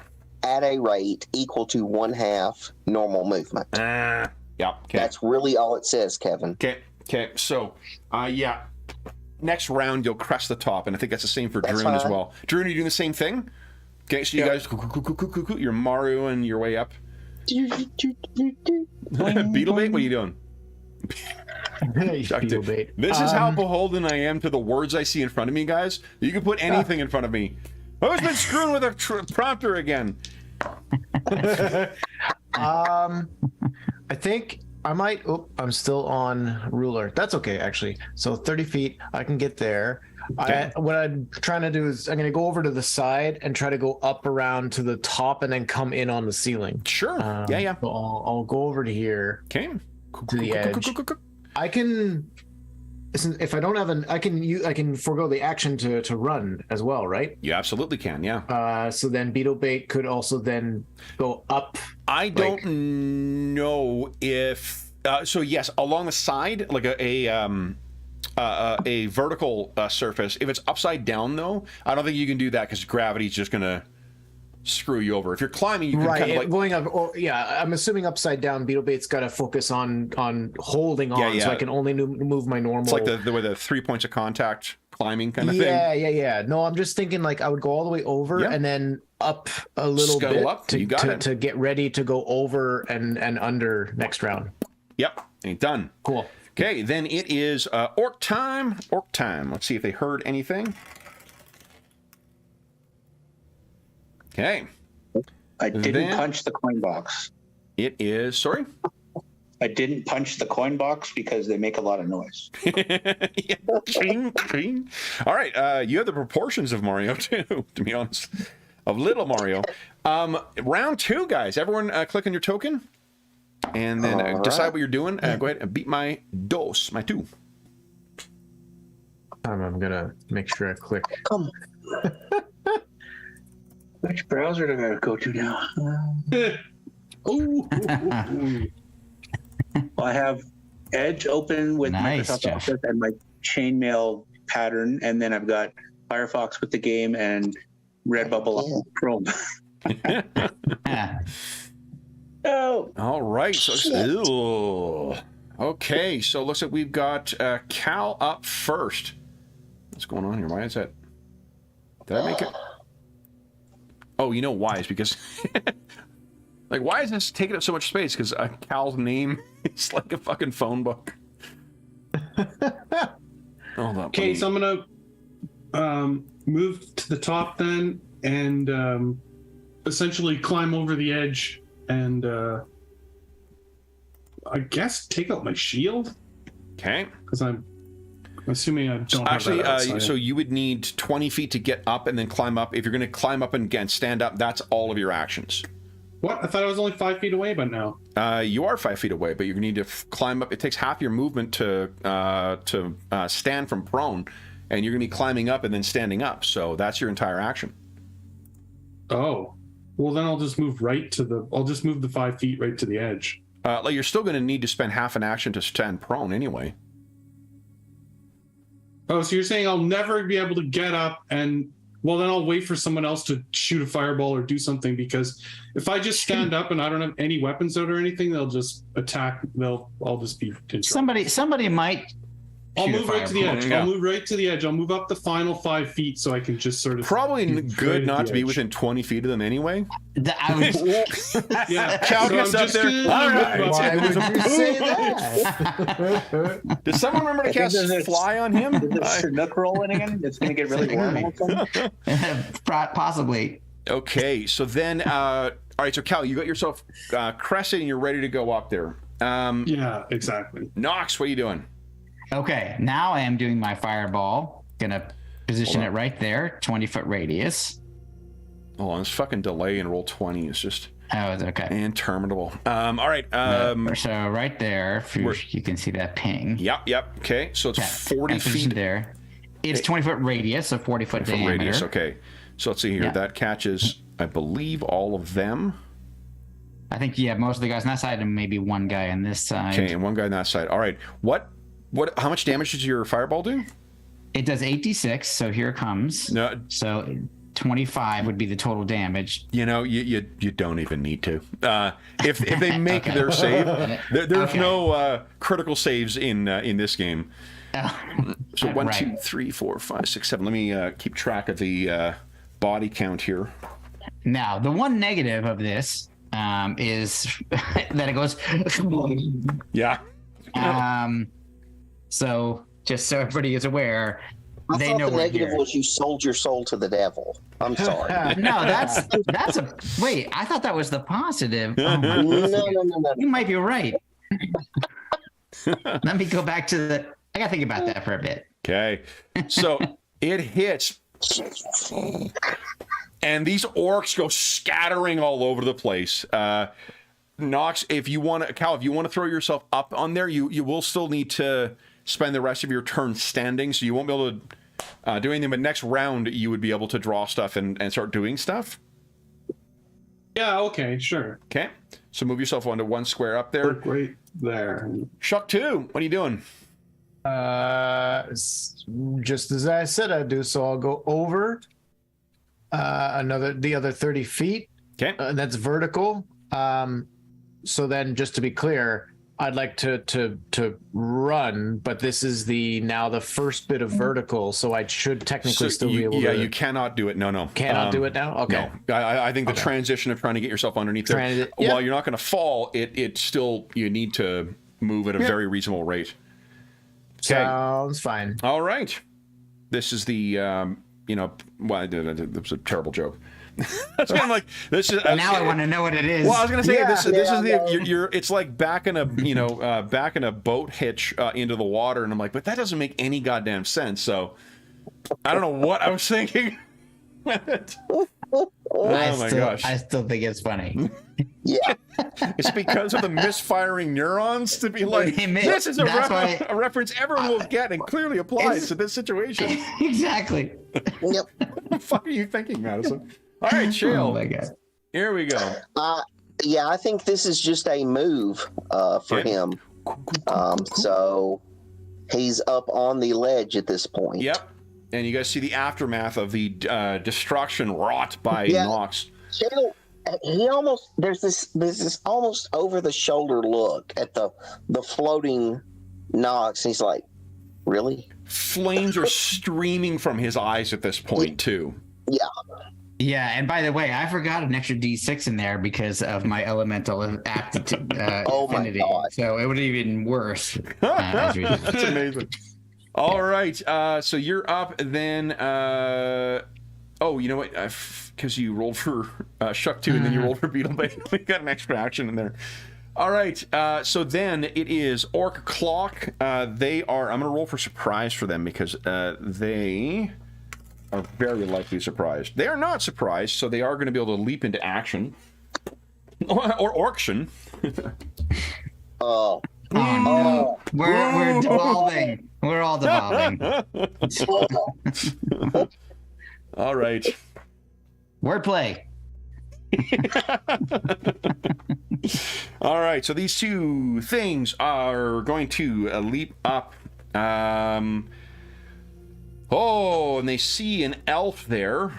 at a rate equal to 1/2 normal movement. Yeah. Okay. That's really all it says, Kevin. Okay. So, next round you'll crest the top, and I think that's the same for Druin as well. Druin, are you doing the same thing? Okay, so you guys, you're Mario and your way up. Beetlebait, what are you doing? Beetlebait. This is how beholden I am to the words I see in front of me, guys. You can put anything in front of me. Who's been screwing with a prompter again? I think I might. Oh, I'm still on ruler. That's okay, actually. So 30 feet, I can get there. Okay. What I'm trying to do is I'm going to go over to the side and try to go up around to the top and then come in on the ceiling. Sure. Yeah. So I'll go over to here. Okay. To the edge. I can. If I don't have I can forego the action to run as well, right? You absolutely can, yeah. So then Beetlebait could also then go up. I don't know if so. Yes, along the side, like a vertical surface. If it's upside down, though, I don't think you can do that because gravity's just gonna screw you over. If you're climbing, you can kind of like going up. I'm assuming upside down. Beetlebait's got to focus on holding on, so I can only move my normal. It's like the 3 points of contact climbing kind of thing. Yeah. No, I'm just thinking like I would go all the way over and then up a little bit to get ready to go over and under next round. Yep, ain't done. Cool. Okay, then it is orc time. Let's see if they heard anything. Okay. I didn't punch the coin box. It is, sorry? I didn't punch the coin box because they make a lot of noise. Ching, ching. All right, you have the proportions of Mario too, to be honest, of little Mario. Round 2, guys. Everyone click on your token and then decide what you're doing. Go ahead and beat my 2. I'm going to make sure I click. Come. Which browser do I gotta go to now? I have Edge open with Microsoft Office and my chainmail pattern, and then I've got Firefox with the game and Redbubble on Chrome. Oh. All right. So, okay. So it looks like we've got Cal up first. What's going on here? Why is that? Did I make it? Oh, you know why? It's because, like, why is this taking up so much space? Because Cal's name is like a fucking phone book. Hold up. Okay, so I'm gonna move to the top then, and essentially climb over the edge, and I guess take out my shield. Okay. Because I'm assuming I don't actually, have that outside. So you would need 20 feet to get up and then climb up. If you're going to climb up and again stand up, that's all of your actions. What? I thought I was only 5 feet away, but now. You are 5 feet away, but you need to climb up. It takes half your movement to stand from prone, and you're going to be climbing up and then standing up. So that's your entire action. Oh, well then I'll just move I'll just move the 5 feet right to the edge. Like you're still going to need to spend half an action to stand prone anyway. Oh, so you're saying I'll never be able to get up and, well, then I'll wait for someone else to shoot a fireball or do something, because if I just stand up and I don't have any weapons out or anything, they'll just attack. I'll just be in trouble. Somebody might. I'll move right to the edge. I'll move right to the edge. I'll move up the final 5 feet so I can just sort of. Probably good not to be within 20 feet of them anyway. Yeah. Cal gets up there. All right. Why would you say that? Does someone remember to cast fly on him? Is this Chinook rolling again? It's going to get really warm. Possibly. Okay, so then, all right, so Cal, you got yourself crescent and you're ready to go up there. Yeah, exactly. Knox, what are you doing? Okay, now I am doing my fireball. Gonna position it right there, 20-foot radius. Hold on, this fucking delay in roll 20 is just... Oh, it's okay. Interminable. All right. So right there, if you can see that ping. Yep. Okay. So it's 40 feet there. It's 20-foot radius, so 40-foot diameter. Radius. Okay. So let's see here. Yeah. That catches, I believe, all of them. I think most of the guys on that side and maybe one guy on this side. Okay, and one guy on that side. All right. How much damage does your fireball do? It does 8d6, so here it comes. No. So 25 would be the total damage. You don't even need to. If they make their save, there's no critical saves in this game. So 1, 2, 3, 4, 5, 6, 7. Let me keep track of the body count here. Now, the one negative of this is that it goes. Yeah. So just so everybody is aware, I they thought know the negative here. was you sold your soul to the devil. I'm sorry. No, that's a wait. I thought that was the positive. Oh my No. You might be right. Let me go back to the. I gotta think about that for a bit. Okay. So it hits, and these orcs go scattering all over the place. Knox, if you want to throw yourself up on there, you will still need to spend the rest of your turn standing, so you won't be able to do anything. But next round, you would be able to draw stuff and start doing stuff. Yeah, okay, sure. Okay, so move yourself onto one square up there. Right there. Shuck 2, what are you doing? Just as I said I'd do, so I'll go over the other 30 feet. Okay. That's vertical. So then, just to be clear, I'd like to run, but this is now the first bit of vertical, so I should technically still be able to. Yeah, you cannot do it. No. Cannot do it now? Okay. No. I think the transition of trying to get yourself underneath there, while you're not going to fall, it still, you need to move at a very reasonable rate. Okay. Sounds fine. All right. This is the, that was a terrible joke. That's kind of like this is. Now I want to know what it is. Well, I was going to say this is you're it's like backing a boat hitch into the water, and I'm like, but that doesn't make any goddamn sense. So I don't know what I was thinking. Oh my gosh! I still think it's funny. Yeah, it's because of the misfiring neurons to be like, this is a reference everyone will get and clearly applies to this situation. Exactly. Yep. What the fuck are you thinking, Madison? All right, Shale. Oh my god. Here we go. Yeah, I think this is just a move for him. So he's up on the ledge at this point. Yep. And you guys see the aftermath of the destruction wrought by Knox. He almost there's this almost over the shoulder look at the floating Knox. He's like, really? Flames are streaming from his eyes at this point too. Yeah. Yeah, and by the way, I forgot an extra D6 in there because of my elemental aptitude. Affinity. My God. So it would have been worse. That's amazing. All right, so you're up. Then, you know what? Because you rolled for Shuck 2 and then you rolled for Beetlebait. We got an extra action in there. All right, so then it is Orc Clock. I'm going to roll for surprise for them because they are very likely surprised. They are not surprised, so they are going to be able to leap into action. Or auction. Oh no. We're devolving. We're all devolving. All right. Wordplay. All right, so these two things are going to leap up. And they see an elf there.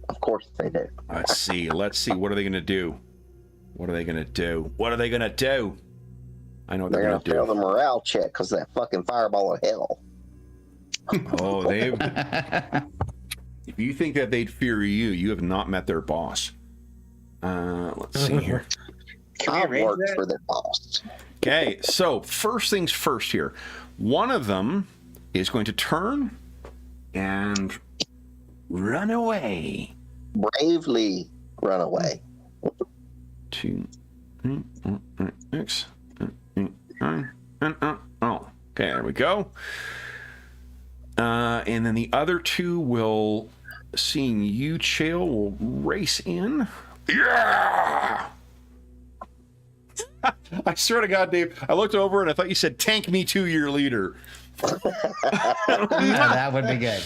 Of course they do. Let's see. What are they going to do? What are they going to do? I know what they're going to do. Fail the morale check because that fucking fireball of hell. Oh, if you think that they'd fear you, you have not met their boss. Let's see here. I worked for their boss. Okay, so first things first here. One of them is going to turn and run away. Bravely run away. 2, 6, 9, okay, there we go. And then the other two will, seeing you, Chael, will race in. Yeah! I swear to God, Dave, I looked over and I thought you said, tank me to your leader. That would be good.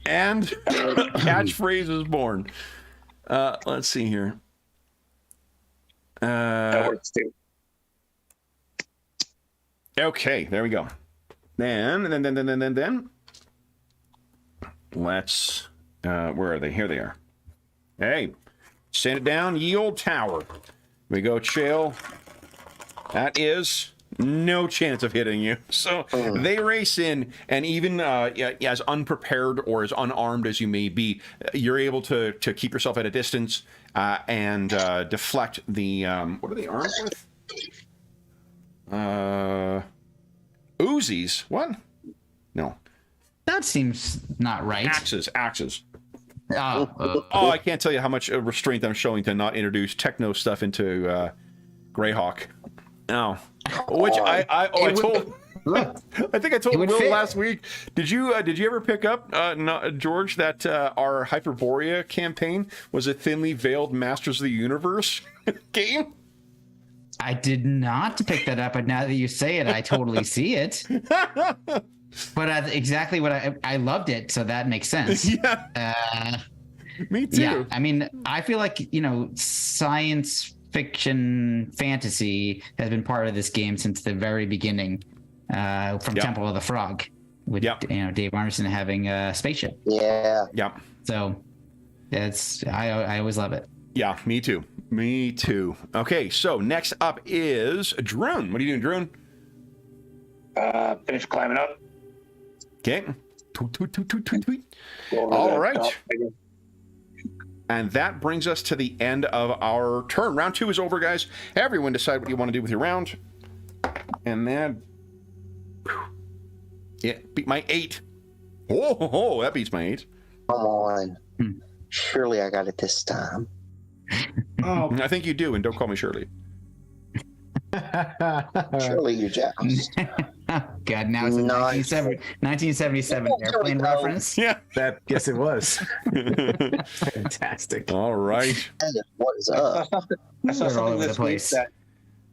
And catchphrase is born. Let's see here. That works too. Okay, there we go. Then. Let's. Where are they? Here they are. Hey, send it down, ye old tower. We go, Chael. That is no chance of hitting you. So they race in, and even as unprepared or as unarmed as you may be, you're able to keep yourself at a distance and deflect the what are they armed with? Uzis. What? No. That seems not right. Axes. Oh, Oh, I can't tell you how much restraint I'm showing to not introduce techno stuff into Greyhawk. No, which I told. I think I told Will last week. Did you ever pick up, George, that our Hyperborea campaign was a thinly veiled Masters of the Universe game? I did not pick that up, but now that you say it, I totally see it. But exactly what I loved it, so that makes sense. Yeah. Me too. Yeah, I mean, I feel like, science fiction fantasy has been part of this game since the very beginning, from Temple of the Frog, with Dave Arneson having a spaceship. Yeah. Yep. So I always love it. Yeah, me too. Okay, so next up is Druin. What are you doing, Druin? Finish climbing up. Okay. Tweet. All right. And that brings us to the end of our turn. Round 2 is over, guys. Everyone decide what you want to do with your round. And then... Yeah, beat my 8. Oh, that beats my 8. Come on. Surely I got it this time. Oh, I think you do, and don't call me Shirley. Surely you joust. God, now it's a 1977 airplane reference. Yeah. Yes, it was. Fantastic. All right. What is up? I saw They're all something over this the week place.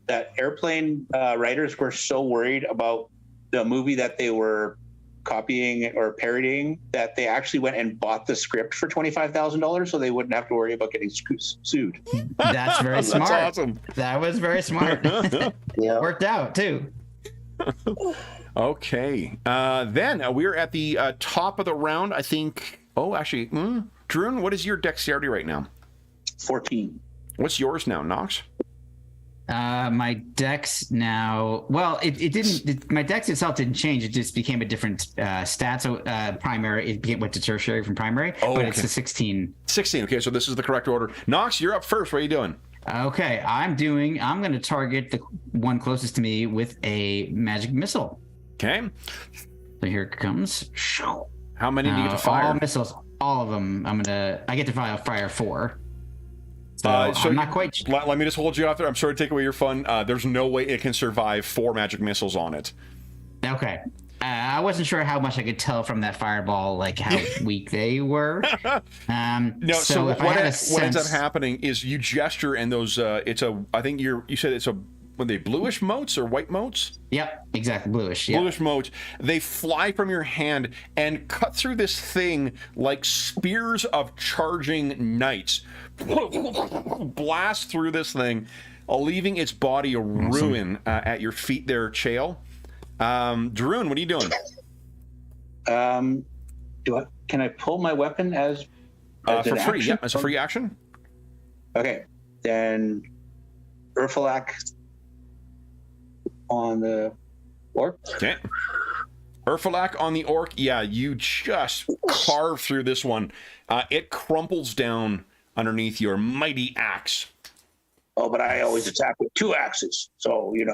that airplane writers were so worried about the movie that they were copying or parodying that they actually went and bought the script for $25,000 so they wouldn't have to worry about getting sued. That's very smart. That's awesome. That was very smart. Yeah. Worked out too. Okay. Then we're at the top of the round, I think. Oh, actually, Druin, what is your dexterity right now? 14. What's yours now, Knox? My dex now, well, it didn't, my dex itself didn't change. It just became a different stat. So primary, went to tertiary from primary, but it's a 16. 16. Okay, so this is the correct order. Knox, you're up first. What are you doing? Okay, I'm going to target the one closest to me with a magic missile. Okay. So here it comes. How many do you get to fire? All missiles, all of them. I get to fire 4. So I'm not quite. Let me just hold you out there. I'm sorry to take away your fun. There's no way it can survive 4 magic missiles on it. Okay. I wasn't sure how much I could tell from that fireball, like how weak they were. No, so if what ends up happening is you gesture and those, I think you said it's were they bluish motes or white motes? Yep, exactly, bluish. Yep. Bluish motes. They fly from your hand and cut through this thing like spears of charging knights. Blast through this thing, leaving its body a ruin at your feet there, Chael. Druin, what are you doing? Can I pull my weapon as for free? action? Yeah, as a free action. Okay, then Urfalak on the orc. Okay. Urfalak on the orc. Yeah, you just carve through this one. It crumples down underneath your mighty axe. Oh, but I always attack with 2 axes, so you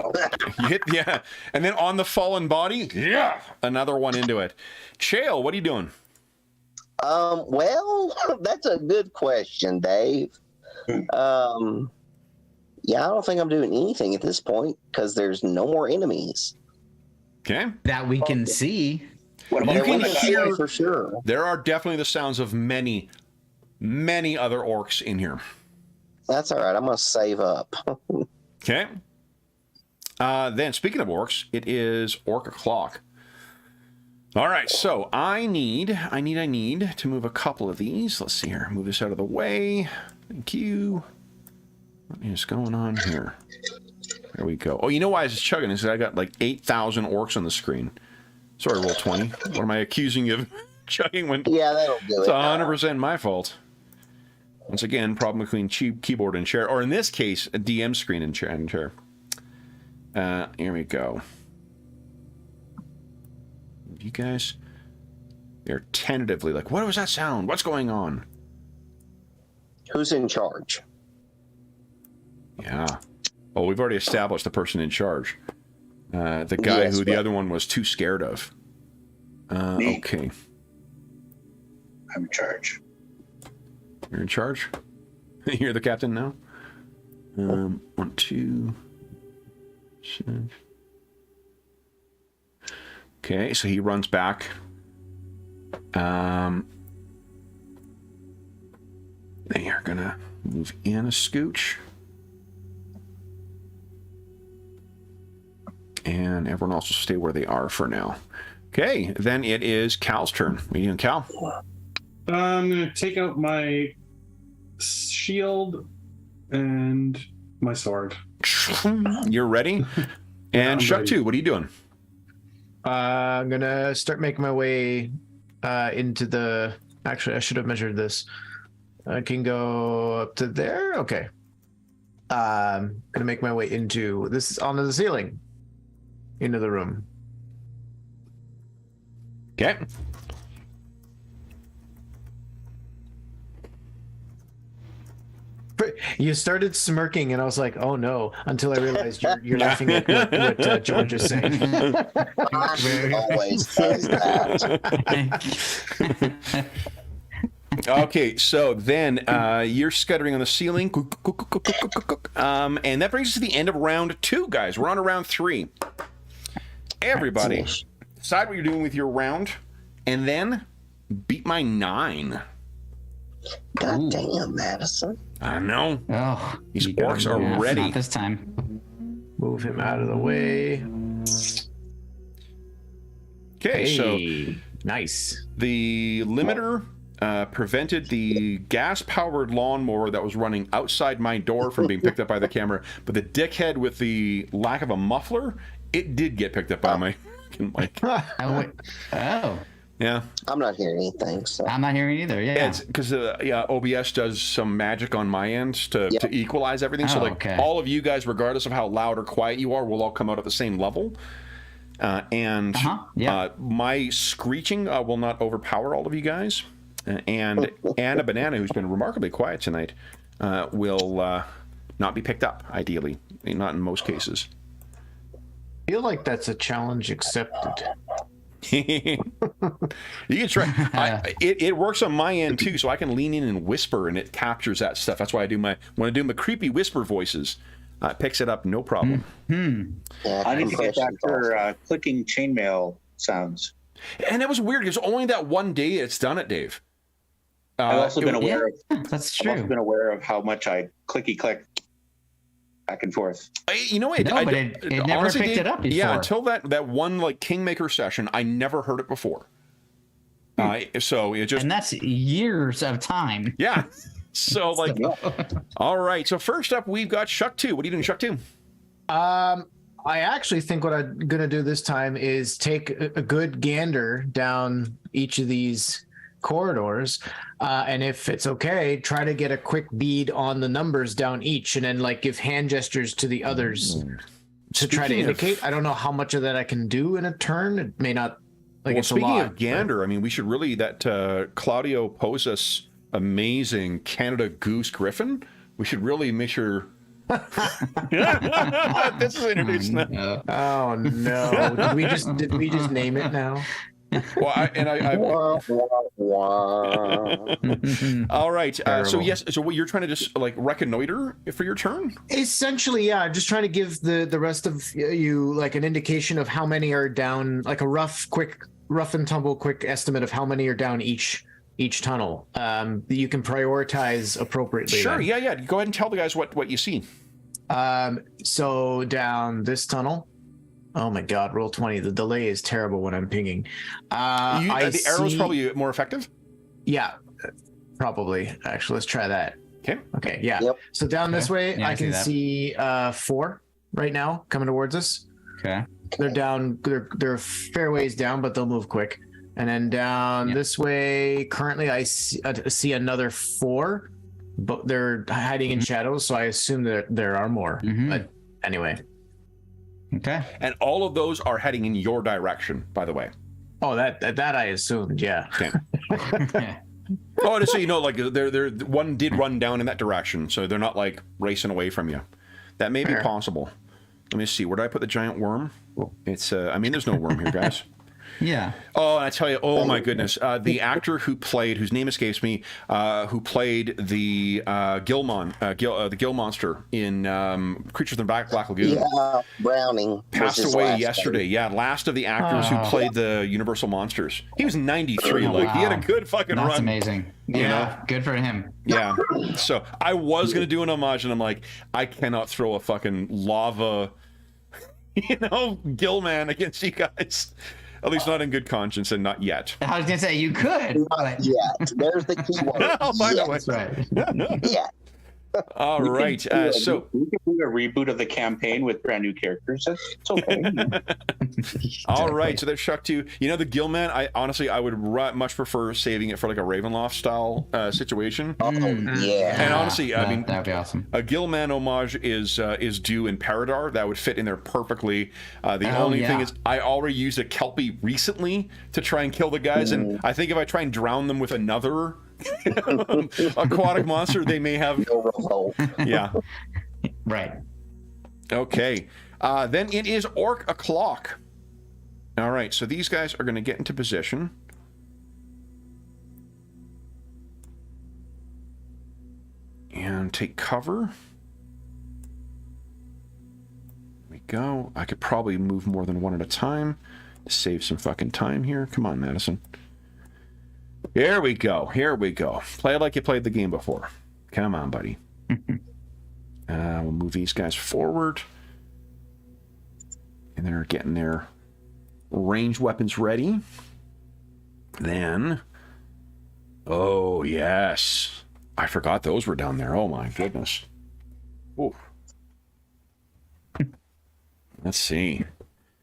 hit, yeah, and then on the fallen body, another one into it. Chael, what are you doing? Well, that's a good question, Dave. Yeah, I don't think I'm doing anything at this point because there's no more enemies. Okay. That we can see. What about You can hear for sure. There are definitely the sounds of many, many other orcs in here. That's all right. I'm gonna save up. Okay. Then, speaking of orcs, it is orc o'clock. All right, so I need to move a couple of these. Let's see here. Move this out of the way. Thank you. What is going on here? There we go. Oh, you know why I was chugging? Is I got like 8,000 orcs on the screen. Sorry, Roll20. What am I accusing you of chugging when? Yeah, that'll do it's it. 100% my fault. Once again, problem between keyboard and chair, or in this case, a DM screen and chair. Here we go. You guys, they're tentatively like, what was that sound? What's going on? Who's in charge? Yeah. Oh, we've already established the person in charge. The guy who the other one was too scared of. Me. Okay. I'm in charge. You're in charge? You're the captain now? 1, 2, 6. Okay, so he runs back. They are gonna move in a scooch. And everyone else will stay where they are for now. Okay, then it is Cal's turn. What are you doing, Cal? I'm going to take out my shield and my sword. You're ready? And Shuck 2, what are you doing? I'm gonna start making my way into the. Actually, I should have measured this. I can go up to there. Okay. Gonna make my way into this onto the ceiling, into the room. Okay. You started smirking, and I was like, "Oh no!" Until I realized you're laughing at what George is saying. Always does that. Okay, so then you're scuttering on the ceiling. And that brings us to the end of round 2, guys. We're on to round 3. Everybody, decide what you're doing with your round, and then beat my 9. God damn, Madison. I know. Oh, These orcs are ready. Not this time. Move him out of the way. Okay, so nice. the limiter prevented the gas-powered lawnmower that was running outside my door from being picked up by the camera, but the dickhead with the lack of a muffler, it did get picked up by my mic. Oh. Yeah. I'm not hearing anything. So. I'm not hearing either. Yeah. Because OBS does some magic on my end to equalize everything. So okay. all of you guys, regardless of how loud or quiet you are, will all come out at the same level. My screeching will not overpower all of you guys. And Anna Banana, who's been remarkably quiet tonight, will not be picked up, ideally. Not in most cases. I feel like that's a challenge accepted. You can try. It works on my end too, so I can lean in and whisper, and it captures that stuff. That's why I do when I do my creepy whisper voices. It picks it up, no problem. Yeah, I need to get that for clicking chainmail sounds. And it was weird because only that one day it's done it, Dave. I've also been aware of. That's true. I've also been aware of how much I clicky click back and forth. It never honestly, picked it up before. Yeah, until that one like Kingmaker session, I never heard it before. So it just, and that's years of time. Yeah. So like, all right. So first up, we've got Shuck 2. What are you doing, Shuck 2? I actually think what I'm gonna do this time is take a good gander down each of these corridors, and if it's okay, try to get a quick bead on the numbers down each, and then like give hand gestures to the others to try to indicate. I don't know how much of that I can do in a turn. It may not. Like, it's speaking a lot, of gander, I mean, we should really Claudio posed us amazing Canada Goose Griffin. We should really make sure. This is introduced now. Oh no! Did we just name it now? Well, all right. So yes. So what you're trying to just like reconnoiter for your turn? Essentially, yeah. I'm just trying to give the rest of you like an indication of how many are down, like a rough and tumble quick estimate of how many are down each each tunnel. You can prioritize appropriately. Sure. then. Yeah. Go ahead and tell the guys what you see. So down this tunnel. Oh my God, roll 20. The delay is terrible when I'm pinging. The arrow's probably more effective. Yeah, probably. Actually, let's try that. Okay. Yeah. Yep. So down this way, Yeah, I can see 4 right now coming towards us. Okay. They're down. They're a fair ways down, but they'll move quick. And then down this way, currently I see another 4, but they're hiding in shadows, so I assume that there are more. But anyway. Okay. And all of those are heading in your direction, by the way. Oh, that I assumed. Yeah. Okay. Oh, just so you know, like they're one did run down in that direction, so they're not like racing away from you. That may be possible. Let me see. Where did I put the giant worm? It's I mean, there's no worm here, guys. Yeah. Oh, and I tell you, oh my goodness, the actor whose name escapes me, who played the the gill monster in Creatures in the Black Lagoon. Yeah, Browning Passed away yesterday. Yeah, last of the actors who played the Universal monsters. He was 93. Like he had a good fucking run. That's amazing. You know? Good for him. Yeah. So I was gonna do an homage, and I'm like, I cannot throw a fucking lava, gill man against you guys. At least not in good conscience, and not yet. I was gonna say you could. Not yet. There's the key word. I'll find a way. That's right. Yeah. All right. So we can do a reboot of the campaign with brand new characters. It's okay. all right. So there's Shuck 2. The Gillman, I would much prefer saving it for like a Ravenloft style situation. Oh, yeah. And honestly, I mean, that'd be awesome. A Gillman homage is due in Paradar. That would fit in there perfecly. The only thing is, I already used a Kelpie recently to try and kill the guys, and I think if I try and drown them with another aquatic monster, they may have yeah. Right. Okay. Then it is Orc o'clock. All right, so these guys are going to get into position. And take cover. There we go. I could probably move more than one at a time to save some fucking time here. Come on, Madison. Here we go. Play it like you played the game before. Come on, buddy. We'll move these guys forward. And they're getting their ranged weapons ready. Then, oh, yes. I forgot those were down there. Oh, my goodness. Ooh. Let's see.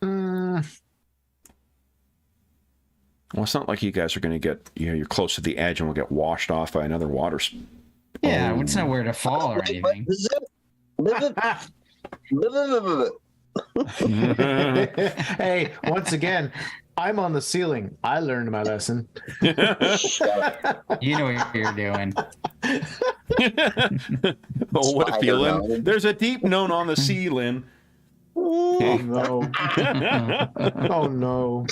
Well, it's not like you guys are going to get, you're close to the edge and we'll get washed off by another water. Yeah, it's nowhere to fall or anything. Hey, once again, I'm on the ceiling. I learned my lesson. You know what you're doing. Oh, what a feeling. There's a deep known on the ceiling. Oh, no. Oh, no.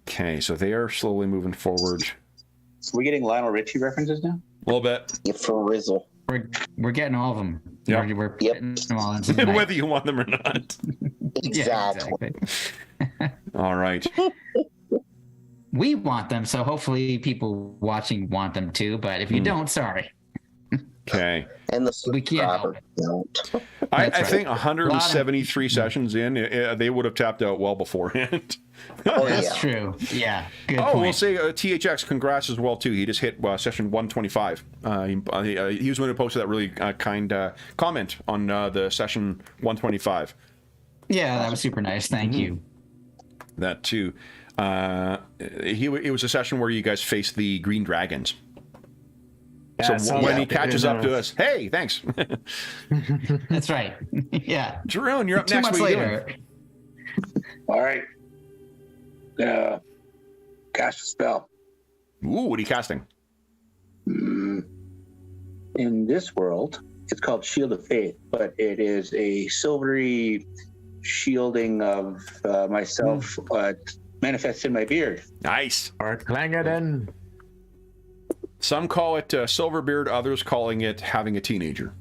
Okay, so they are slowly moving forward. Are we getting Lionel Richie references now? A little bit. Yeah, for Rizzle. We're getting all of them. Yeah. We're putting them all into the night. Whether you want them or not. Exactly. All right. We want them, so hopefully people watching want them too. But if you don't, sorry. Okay. And the We can't help don't. I right. think 173 sessions in, they would have tapped out well beforehand. That's true. Yeah. Good point. We'll say THX, congrats as well, too. He just hit session 125. He was the one who posted that really kind comment on the session 125. Yeah, that was super nice. Thank you. That, too. It was a session where you guys faced the green dragons. Yeah, so when he catches up to us, hey, thanks. That's right. Yeah. Druin, you're up 2 next. months What are you later. doing? All right. Cast a spell. Ooh, what are you casting? In this world, it's called Shield of Faith, but it is a silvery shielding of myself manifests in my beard. Nice. Or Clangaden. Some call it Silverbeard, others calling it having a teenager.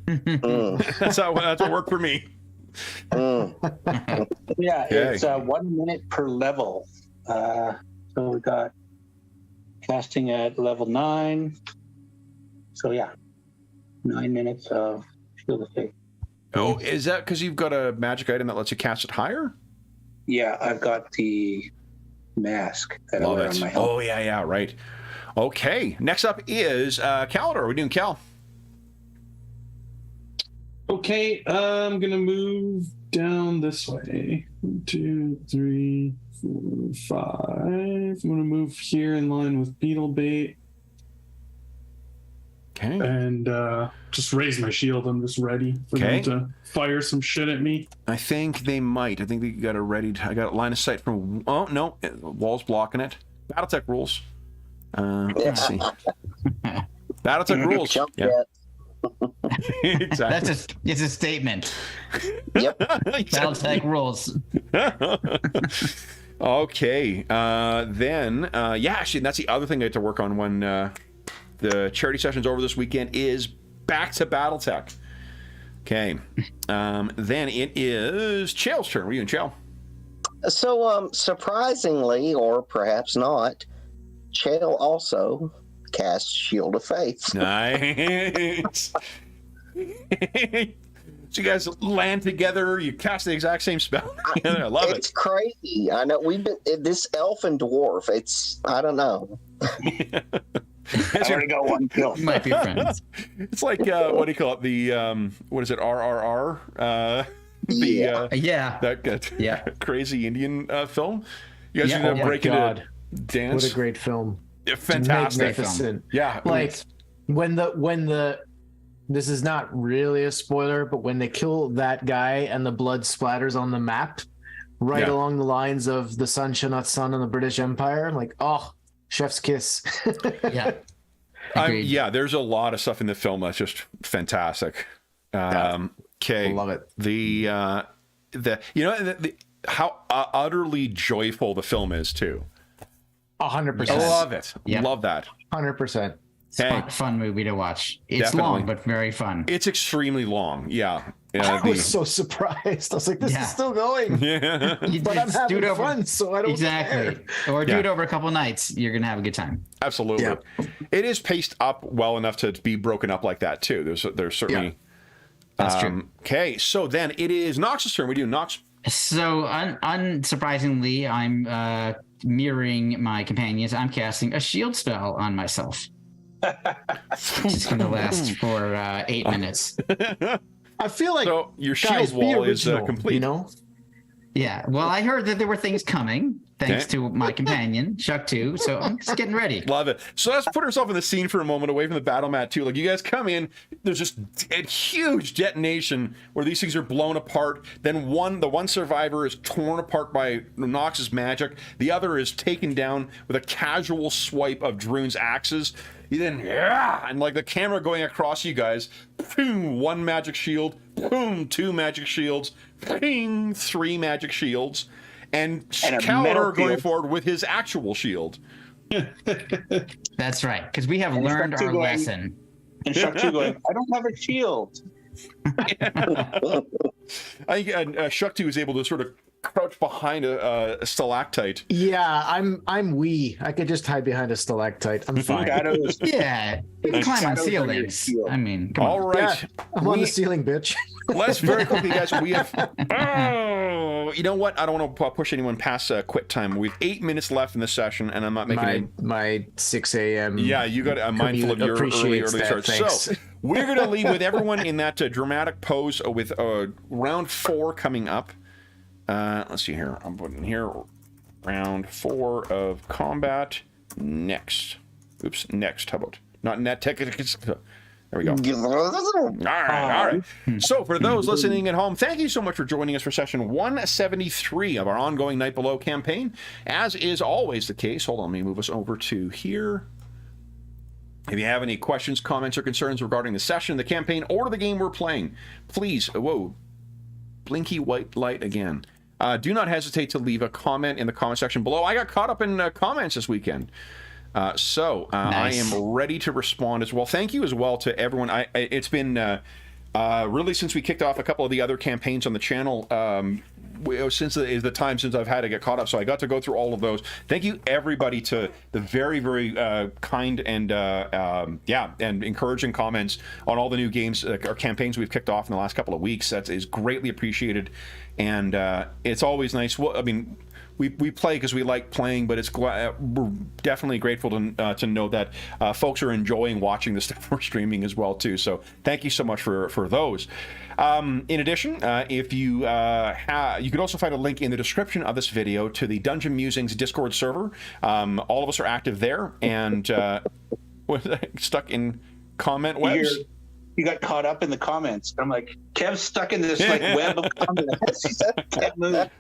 That's what worked for me. Yeah, Okay. it's 1 minute per level. So we got casting at level 9. So yeah, 9 minutes of Shield of Faith. Oh, is that because you've got a magic item that lets you cast it higher? Yeah, I've got the mask that I Love wear it. on my helmet. Oh, yeah, right. Okay, next up is Kalador. We're doing Cal. Okay, I'm gonna move down this way. 1, 2, 3, 4, 5. I'm gonna move here in line with Beetle Bait Okay. and just raise my shield. I'm just ready for them to fire some shit at me. I think they might. I think they got a ready. I got line of sight from. Oh no, wall's blocking it. BattleTech rules. Let's see. BattleTech rules. Jump Yeah. jet. Exactly. It's a statement. Yep. BattleTech rules. Okay. Then, actually, that's the other thing I had to work on when the charity session's over this weekend is back to BattleTech. Okay. Then it is Chael's turn. What are you doing, Chael? So, surprisingly, or perhaps not, Chael also casts Shield of Faith. Nice. So you guys land together, you cast the exact same spell. I love It's crazy. I know we've been this elf and dwarf. I don't know. I already got one kill. You might be friends. It's like what do you call it? The what is it? RRR. Yeah. That crazy Indian film. You guys Yeah. are gonna Oh my break God. into dance. What a great film. Fantastic. Magnificent. Yeah. Like when the this is not really a spoiler, but when they kill that guy and the blood splatters on the map right Yeah. along the lines of the sun shall not sun on the British Empire, I'm like, oh, chef's kiss. Yeah. Agreed. There's a lot of stuff in the film that's just fantastic. Okay. Love it. How utterly joyful the film is too. 100%. I love it. Yeah. Love that. 100%. Hey. Fun movie to watch. It's Definitely. long, but very fun. It's extremely long. Yeah. I was so surprised. I was like, this is still going. Yeah. You But I'm just do having it over, fun, so I don't exactly. care. Or do Yeah. it over a couple nights. You're gonna have a good time. Absolutely. Yeah. It is paced up well enough to be broken up like that too. There's certainly. That's true. Okay, so then it is Knox's turn. We do Knox. So unsurprisingly, I'm mirroring my companions. I'm casting a shield spell on myself. It's going to last for 8 minutes. I feel like So your shield guys, be wall is original, complete. You know? Yeah. Well, I heard that there were things coming, thanks to my companion, Chuck, too. So I'm just getting ready. Love it. So let's put ourselves in the scene for a moment, away from the battle mat too. Like you guys come in, there's just a huge detonation where these things are blown apart. Then the one survivor is torn apart by Nox's magic. The other is taken down with a casual swipe of Druin's axes. You then, and like the camera going across you guys, boom, 1 magic shield, boom, 2 magic shields, ping, 3 magic shields, and Kalador going forward with his actual shield. That's right, because we have And learned Chuck our going- lesson. And Chuck 2 going, I don't have a shield. I think Shukti was able to sort of crouch behind a stalactite. Yeah, I'm wee. I could just hide behind a stalactite. I'm fine. Shadows. Yeah. You can climb on Shadows on your ceilings. shield. I mean, come All on. right. Yeah, I'm on the ceiling, bitch. Let's very quickly, guys. We have. Oh, you know what? I don't want to push anyone past quit time. We have 8 minutes left in the session, and I'm not making it. My 6 a.m. Yeah, you got a mindful of your early appreciates that, start. thanks. So we're going to leave with everyone in that dramatic pose with round 4 coming up. Let's see here. I'm putting here round 4 of combat next. Oops, next. How about not net tech? There we go. All right. So for those listening at home, thank you so much for joining us for session 173 of our ongoing Night Below campaign. As is always the case, hold on, let me move us over to here. If you have any questions, comments, or concerns regarding the session, the campaign, or the game we're playing, please, blinky white light again. Do not hesitate to leave a comment in the comment section below. I got caught up in comments this weekend. Nice. I am ready to respond as well. Thank you as well to everyone. It's been really since we kicked off a couple of the other campaigns on the channel. since the time since I've had to get caught up. So I got to go through all of those. Thank you everybody to the very, very kind and and encouraging comments on all the new games or campaigns we've kicked off in the last couple of weeks. That is greatly appreciated, and it's always nice. Well, I mean, we play because we like playing, but we're definitely grateful to know that folks are enjoying watching the stuff we're streaming as well too. So thank you so much for those. In addition, if you you can also find a link in the description of this video to the Dungeon Musings Discord server. All of us are active there, and stuck in comment webs. You got caught up in the comments. I'm like, Kev's stuck in this like web of comments. Can't move.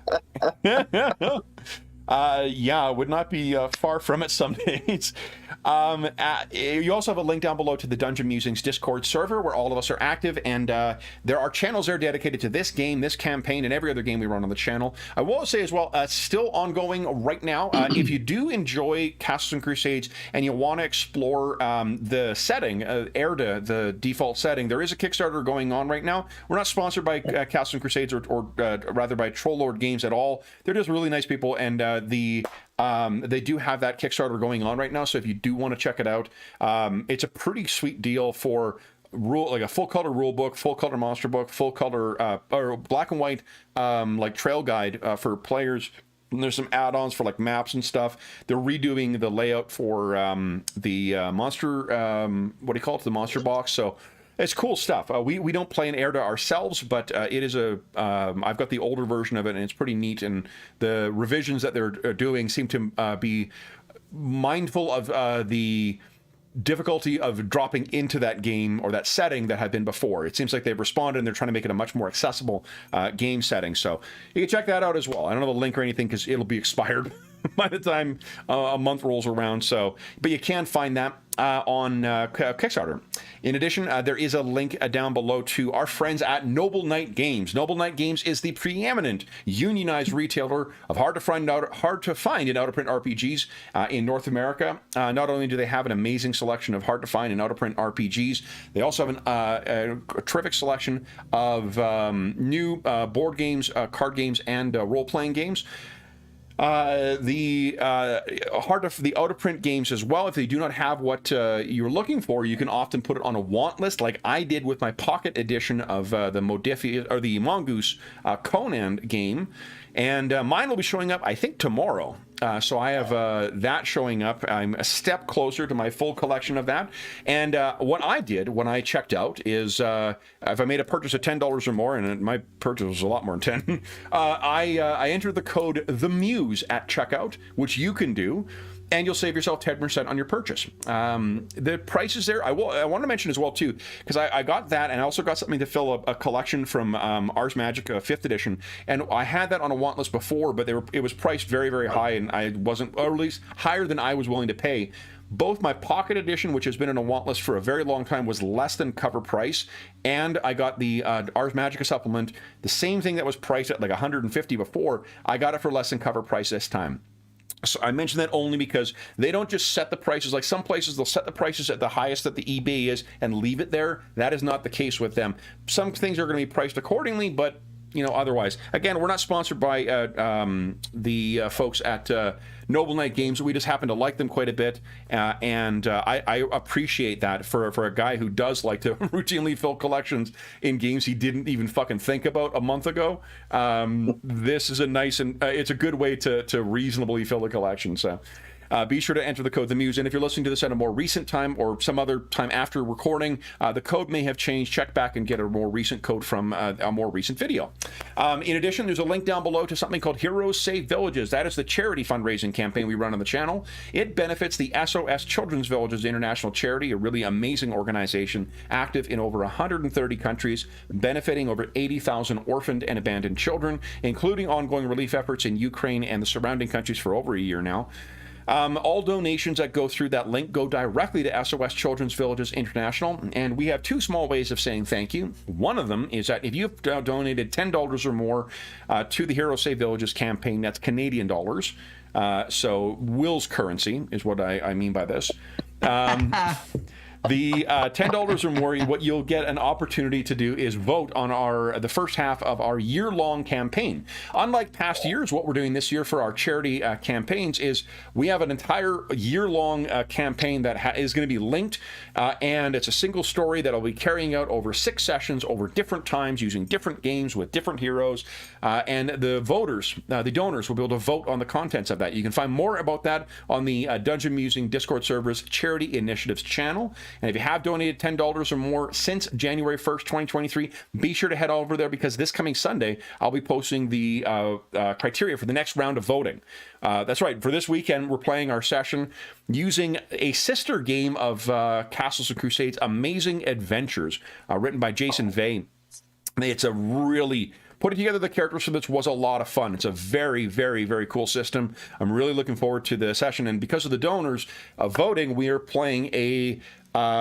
Yeah, would not be far from it some days. You also have a link down below to the Dungeon Musings Discord server where all of us are active, and there are channels there dedicated to this game, this campaign, and every other game we run on the channel. I will say as well, still ongoing right now. If you do enjoy Castles and Crusades and you want to explore the setting, Erda, the default setting, there is a Kickstarter going on right now. We're not sponsored by Castles and Crusades or rather by Troll Lord Games at all. They're just really nice people, and they do have that Kickstarter going on right now, so if you do want to check it out, it's a pretty sweet deal for like a full color rule book, full color monster book, full color or black and white like trail guide for players. And there's some add-ons for like maps and stuff. They're redoing the layout for the monster what do you call it, the monster box. So it's cool stuff. We don't play in Erda ourselves, but it is I've got the older version of it, and it's pretty neat. And the revisions that they're doing seem to be mindful of the difficulty of dropping into that game or that setting that had been before. It seems like they've responded, and they're trying to make it a much more accessible game setting. So you can check that out as well. I don't have a link or anything because it'll be expired by the time a month rolls around. So, but you can find that on Kickstarter. In addition, there is a link down below to our friends at Noble Knight Games. Noble Knight Games is the preeminent unionized retailer of hard to find and out-of-print RPGs in North America. Not only do they have an amazing selection of hard to find and out-of-print RPGs, they also have a terrific selection of new board games, card games, and role-playing games. The out-of-print games as well, if they do not have what you're looking for, you can often put it on a want list, like I did with my pocket edition of the Modifi or the Mongoose Conan game, and mine will be showing up I think tomorrow. So I have that showing up. I'm a step closer to my full collection of that. And what I did when I checked out is if I made a purchase of $10 or more, and my purchase was a lot more than 10, I entered the code THEMUSE at checkout, which you can do, and you'll save yourself 10% on your purchase. The prices there, I want to mention as well too, because I got that, and I also got something to fill a collection from Ars Magica 5th edition, and I had that on a want list before, but it was priced very, very high, and I wasn't, or at least higher than I was willing to pay. Both my pocket edition, which has been on a want list for a very long time, was less than cover price, and I got the Ars Magica supplement, the same thing that was priced at like $150 before, I got it for less than cover price this time. So I mention that only because they don't just set the prices. Like some places, they'll set the prices at the highest that the eBay is and leave it there. That is not the case with them. Some things are going to be priced accordingly, but otherwise. Again, we're not sponsored by the folks at Noble Knight Games. We just happen to like them quite a bit, and I appreciate that for a guy who does like to routinely fill collections in games he didn't even fucking think about a month ago. This is a nice and it's a good way to reasonably fill a collection. So. Be sure to enter the code THEMUSE, and if you're listening to this at a more recent time or some other time after recording, the code may have changed. Check back and get a more recent code from a more recent video. In addition, there's a link down below to something called Heroes Save Villages. That is the charity fundraising campaign we run on the channel. It benefits the SOS Children's Villages International Charity, a really amazing organization active in over 130 countries, benefiting over 80,000 orphaned and abandoned children, including ongoing relief efforts in Ukraine and the surrounding countries for over a year now. All donations that go through that link go directly to SOS Children's Villages International, and we have two small ways of saying thank you. One of them is that if you've donated $10 or more to the Hero Save Villages campaign, that's Canadian dollars. So Will's currency is what I mean by this. The $10 or more, what you'll get an opportunity to do is vote on the first half of our year-long campaign. Unlike past years, what we're doing this year for our charity campaigns is we have an entire year-long campaign that is going to be linked, and it's a single story that will be carrying out over 6 sessions over different times using different games with different heroes, and the voters, the donors, will be able to vote on the contents of that. You can find more about that on the Dungeon Musing Discord server's Charity Initiatives channel. And if you have donated $10 or more since January 1st, 2023, be sure to head over there, because this coming Sunday, I'll be posting the criteria for the next round of voting. That's right. For this weekend, we're playing our session using a sister game of Castles and Crusades, Amazing Adventures, written by Jason Vey. It's a really... Putting together the characters for this was a lot of fun. It's a very, very, very cool system. I'm really looking forward to the session. And because of the donors voting, we are playing a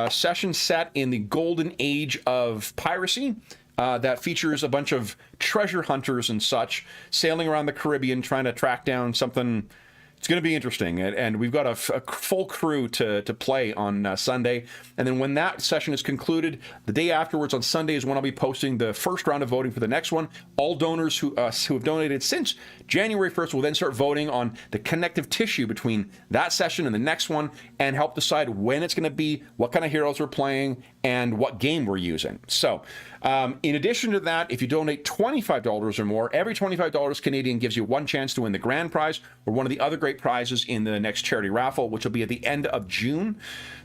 session set in the golden age of piracy that features a bunch of treasure hunters and such sailing around the Caribbean trying to track down something. It's going to be interesting, and we've got a full crew to play on Sunday. And then when that session is concluded, the day afterwards on Sunday is when I'll be posting the first round of voting for the next one. All donors who have donated since January 1st will then start voting on the connective tissue between that session and the next one, and help decide when it's going to be, what kind of heroes we're playing, and what game we're using. So in addition to that, if you donate $25 or more, every $25 Canadian gives you one chance to win the grand prize or one of the other great prizes in the next charity raffle, which will be at the end of June.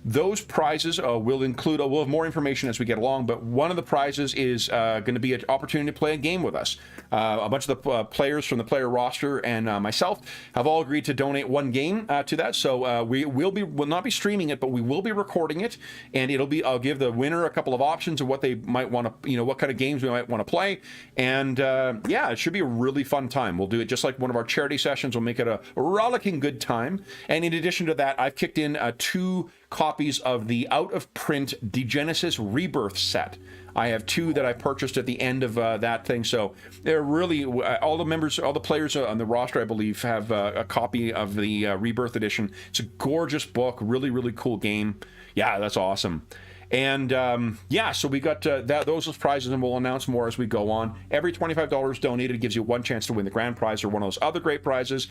Those prizes will include, we'll have more information as we get along, but one of the prizes is going to be an opportunity to play a game with us. A bunch of the players from the player roster and myself have all agreed to donate one game to that. So we'll not be streaming it, but we will be recording it, and I'll give the winner a couple of options of what they might want to, what kind of games we might want to play. And yeah, it should be a really fun time. We'll do it just like one of our charity sessions. We'll make it a rollicking good time. And in addition to that, I've kicked in 2 copies of the out-of-print Degenesis Rebirth set. I have 2 that I purchased at the end of that thing. So they're really, all the players on the roster, I believe, have a copy of the Rebirth edition. It's a gorgeous book, really, really cool game. Yeah, that's awesome. And yeah, so we got those as prizes, and we'll announce more as we go on. Every $25 donated gives you one chance to win the grand prize or one of those other great prizes.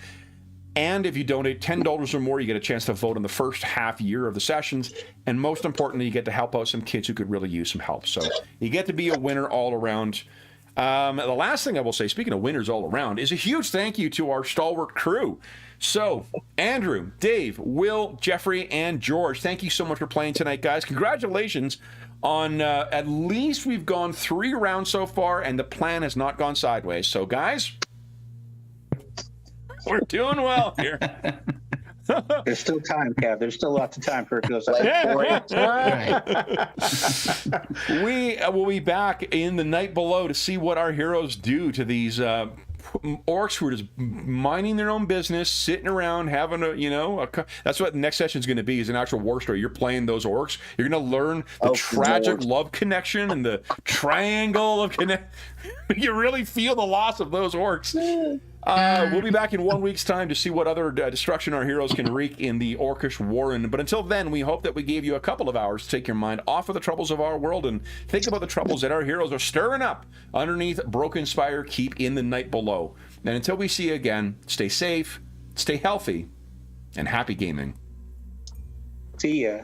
And if you donate $10 or more, you get a chance to vote on the first half year of the sessions. And most importantly, you get to help out some kids who could really use some help. So you get to be a winner all around. The last thing I will say, speaking of winners all around, is a huge thank you to our stalwart crew. So, Andrew, Dave, Will, Jeffrey, and George, thank you so much for playing tonight, guys. Congratulations on at least we've gone 3 rounds so far, and the plan has not gone sideways. So, guys, we're doing well here. There's still time, Cav. There's still lots of time for it to go sideways. We will be back in the night below to see what our heroes do to these orcs who are just minding their own business, sitting around having that's what the next session is going to be, is an actual war story. You're playing those orcs. You're going to learn the tragic love connection and the triangle of connect. You really feel the loss of those orcs. We'll be back in 1 week's time to see what other destruction our heroes can wreak in the Orcish Warren. But until then, we hope that we gave you a couple of hours to take your mind off of the troubles of our world and think about the troubles that our heroes are stirring up underneath Broken Spire Keep in the night below. And until we see you again, stay safe, stay healthy, and happy gaming. See ya.